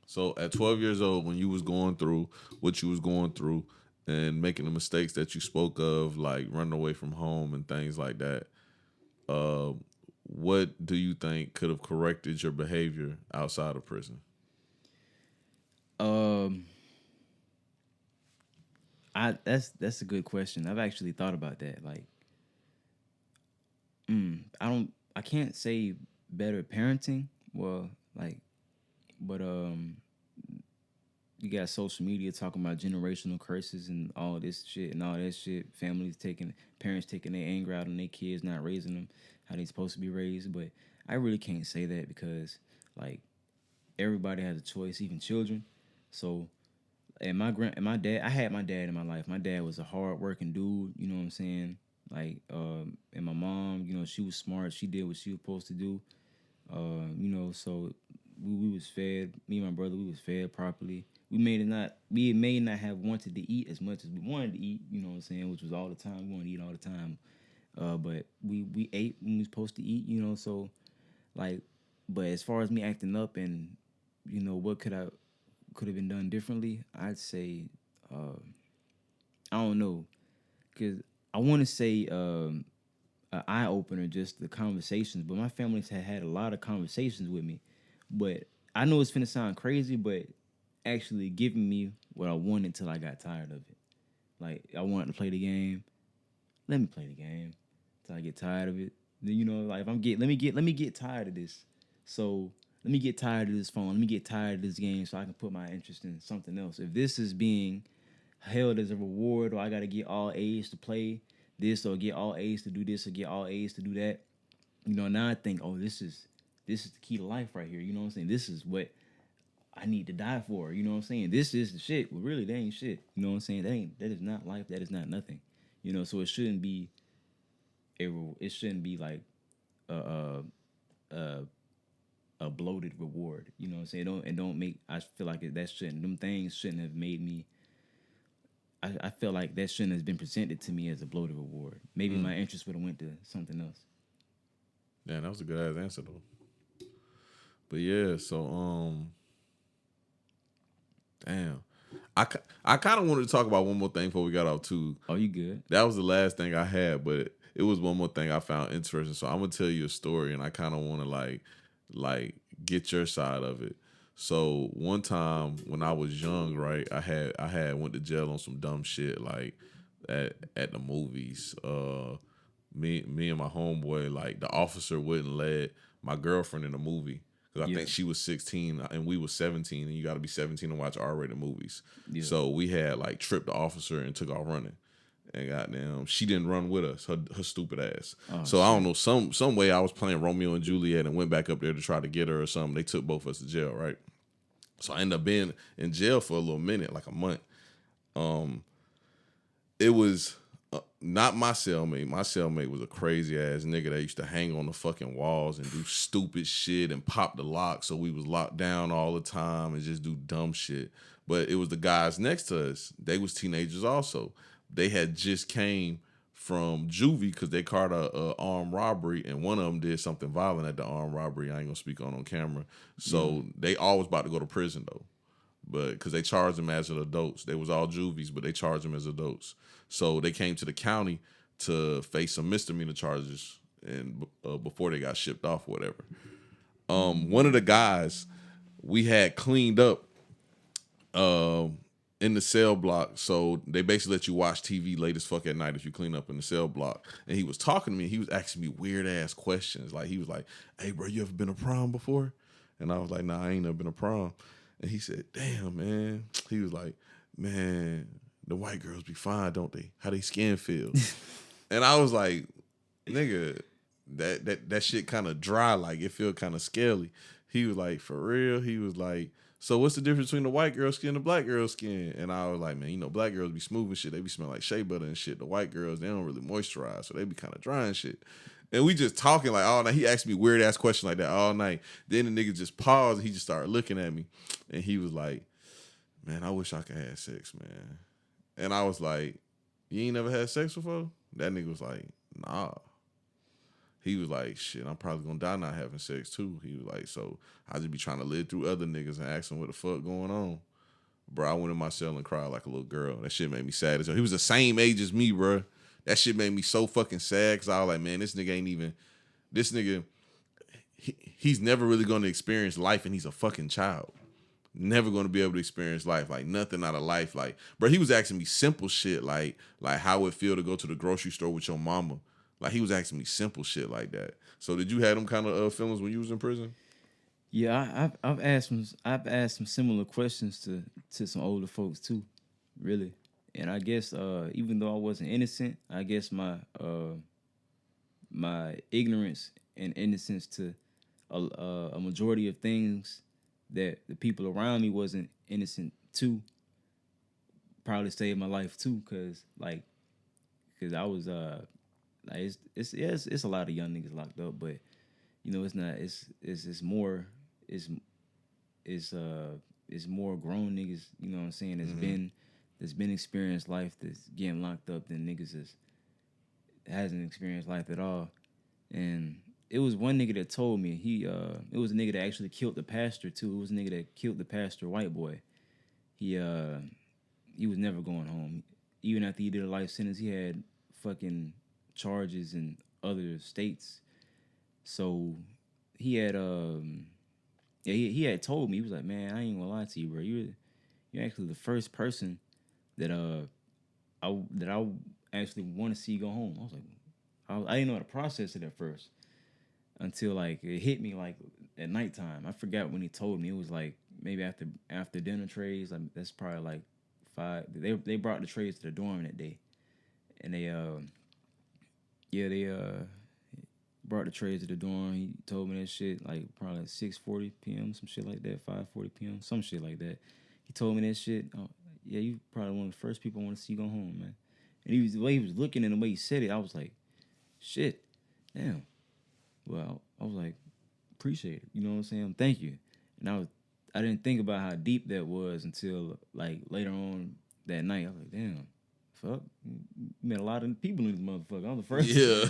So at 12 years old, when you was going through what you was going through and making the mistakes that you spoke of, like running away from home and things like that, what do you think could have corrected your behavior outside of prison? That's a good question. I've actually thought about that. Like, I can't say better parenting. Well, like, but you got social media talking about generational curses and all this shit and all that shit. Parents taking their anger out on their kids, not raising them how they supposed to be raised. But I really can't say that because like everybody has a choice, even children. So and my dad, I had my dad in my life. My dad was a hard working dude, you know what I'm saying? Like, and my mom, she was smart. She did what she was supposed to do. So we was fed. Me and my brother, we was fed properly. We may not have wanted to eat as much as we wanted to eat, you know what I'm saying, which was all the time. We wanted to eat all the time. But we ate when we was supposed to eat, so like, but as far as me acting up and, what could have been done differently, I'd say, I don't know, because I want to say an eye opener, just the conversations. But my family's had a lot of conversations with me. But I know it's finna sound crazy, but actually giving me what I wanted until I got tired of it. Like I wanted to play the game. Let me play the game until I get tired of it. Then like if let me get tired of this. So let me get tired of this phone. Let me get tired of this game so I can put my interest in something else. If this is being held as a reward, or I got to get all A's to play this, or get all A's to do this, or get all A's to do that, now I think, oh, this is the key to life right here. You know what I'm saying? This is what I need to die for. You know what I'm saying? This is the shit. Well, really, that ain't shit. You know what I'm saying? That is not life. That is not nothing. So it shouldn't be like a bloated reward. You know what I'm saying? Don't make. I feel like them things shouldn't have made me. I feel like that shouldn't have been presented to me as a bloated reward. Maybe my interest would have went to something else. Yeah, that was a good ass answer though. But yeah, so damn, I kind of wanted to talk about one more thing before we got off too. Oh, you good? That was the last thing I had, but it was one more thing I found interesting. So I'm gonna tell you a story, and I kind of want to like get your side of it. So one time when I was young, right, I had went to jail on some dumb shit like at the movies. Me and my homeboy, like the officer wouldn't let my girlfriend in the movie because I think she was 16 and we was 17, and you got to be 17 to watch R-rated movies. Yeah. So we had like tripped the officer and took off running. And goddamn, she didn't run with us, her stupid ass. Oh, so I don't know, some way I was playing Romeo and Juliet and went back up there to try to get her or something. They took both of us to jail, right? So I ended up being in jail for a little minute, like a month. It was not my cellmate. My cellmate was a crazy ass nigga that used to hang on the fucking walls and do stupid shit and pop the lock, so we was locked down all the time and just do dumb shit. But it was the guys next to us. They was teenagers also. They had just came from juvie because they caught a armed robbery, and one of them did something violent at the armed robbery. I ain't gonna speak on camera. So they all was about to go to prison though, but because they charged them as adults. They was all juvies, but they charged them as adults. So they came to the county to face some misdemeanor charges, and before they got shipped off or whatever. One of the guys we had cleaned up in the cell block, so they basically let you watch TV late as fuck at night if you clean up in the cell block. And he was talking to me, he was asking me weird ass questions. Like he was like, "Hey bro, you ever been to prom before?" And I was like, "Nah, I ain't never been to prom." And he said, "Damn, man." He was like, "Man, the white girls be fine, don't they? How they skin feel?" And I was like, "Nigga, that shit kind of dry, like it feel kind of scaly." He was like, "For real?" He was like, "So what's the difference between the white girl skin and the black girl skin?" And I was like, "Man, you know, black girls be smooth and shit. They be smelling like shea butter and shit. The white girls, they don't really moisturize, so they be kind of dry and shit." And we just talking like all night. He asked me weird ass questions like that all night. Then the nigga just paused and he just started looking at me. And he was like, "Man, I wish I could have sex, man." And I was like, "You ain't never had sex before?" That nigga was like, "Nah." He was like, "Shit, I'm probably gonna die not having sex too." He was like, "So I just be trying to live through other niggas and ask them what the fuck going on." Bro, I went in my cell and cried like a little girl. That shit made me sad as hell. He was the same age as me, bro. That shit made me so fucking sad because I was like, man, this nigga, he's never really going to experience life, and he's a fucking child. Never going to be able to experience life, like nothing out of life. Like, bro, he was asking me simple shit like how it feel to go to the grocery store with your mama. Like, he was asking me simple shit like that. So did you have them kind of feelings when you was in prison? Yeah, I've asked some similar questions to some older folks too, really. And I guess even though I wasn't innocent, I guess my ignorance and innocence to a majority of things that the people around me wasn't innocent to probably saved my life too, cause I was like it's a lot of young niggas locked up, but you know it's not it's more grown niggas, you know what I'm saying, that's been experienced life that's getting locked up than niggas that hasn't experienced life at all. And it was one nigga that told me it was a nigga that actually killed the pastor too. It was a nigga that killed the pastor, white boy. He was never going home. Even after he did a life sentence, he had fucking charges in other states. So he had he had told me, he was like, "Man, I ain't gonna lie to you, bro. You're actually the first person that I actually want to see go home." I was like, I didn't know how to process it at first until like it hit me like at nighttime. I forgot when he told me. It was like maybe after dinner trays. Like that's probably like 5. They brought the trays to the dorm that day, and they brought the trays to the dorm. He told me that shit like probably like 6:40 p.m. some shit like that, 5:40 p.m. some shit like that. He told me that shit. Oh, yeah, you probably one of the first people I want to see go home, man. And the way he was looking and the way he said it, I was like, shit, damn. Well, I was like, appreciate it. You know what I'm saying? Thank you. And I didn't think about how deep that was until like later on that night. I was like, damn, fuck. You met a lot of people in this motherfucker. I'm the first. Yeah.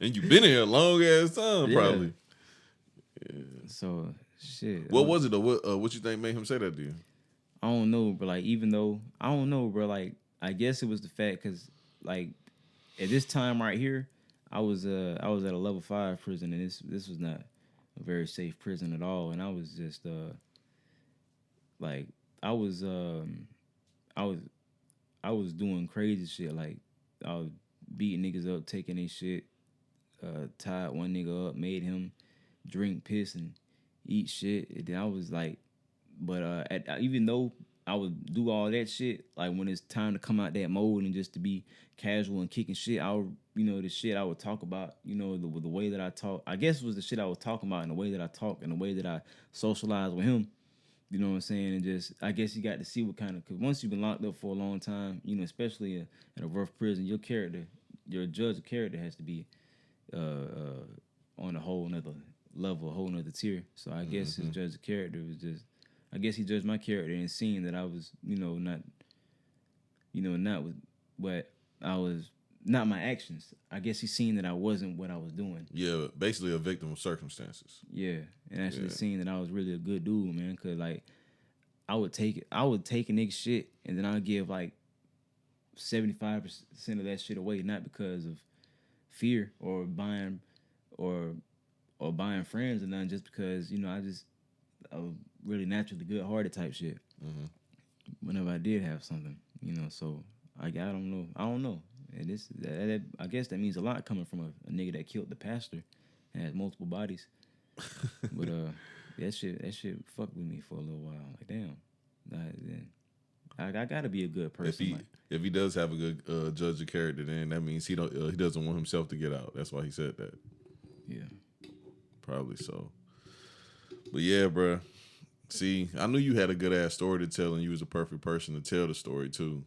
And you been here a long ass time, probably. Yeah. So shit. What was it though? What you think made him say that to you? I don't know, but like even though I don't know, bro, like I guess it was the fact because like at this time right here, I was at a level 5 prison, and this was not a very safe prison at all, and I was just like I was doing crazy shit, like I was beating niggas up, taking their shit, tied one nigga up, made him drink piss and eat shit, and then I was like, but even though I would do all that shit. Like when it's time to come out that mode and just to be casual and kicking shit, I would, the shit I would talk about, the way that I talk. I guess it was the shit I was talking about and the way that I talk and the way that I socialize with him. You know what I'm saying? And just, I guess you got to see what kind of, because once you've been locked up for a long time, especially in a rough prison, your judge of character has to be on a whole nother level, a whole nother tier. So I guess his judge of character was just, I guess he judged my character and seeing that I was, not with what I was, not my actions. I guess he seen that I wasn't what I was doing. Yeah, basically a victim of circumstances. Yeah, and actually seeing that I was really a good dude, man. Cause like, I would take a nigga shit, and then I'd give like 75% of that shit away, not because of fear or buying friends or nothing, just because I was really naturally good-hearted type shit. Whenever I did have something, so I don't know. And that I guess that means a lot coming from a nigga that killed the pastor and had multiple bodies. But that shit fucked with me for a little while. Like damn, I gotta be a good person. If he does have a good judge of character, then that means he doesn't want himself to get out. That's why he said that. Yeah, probably so. But yeah, bruh. See, I knew you had a good ass story to tell, and you was a perfect person to tell the story too.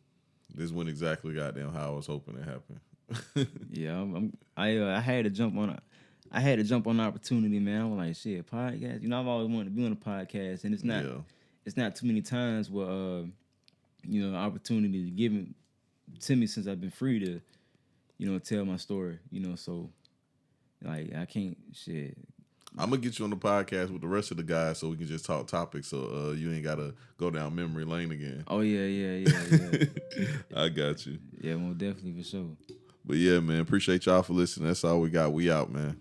This went exactly goddamn how I was hoping it happened. Yeah, I had to jump on. I had to jump on the opportunity, man. I was like, shit, podcast. I've always wanted to be on a podcast, and it's not too many times where opportunity is given to me since I've been free to, tell my story. So like I can't shit. I'm gonna get you on the podcast with the rest of the guys so we can just talk topics. So you ain't gotta go down memory lane again. Oh yeah. I got you. Yeah, most definitely for sure. But yeah, man, appreciate y'all for listening. That's all we got. We out, man.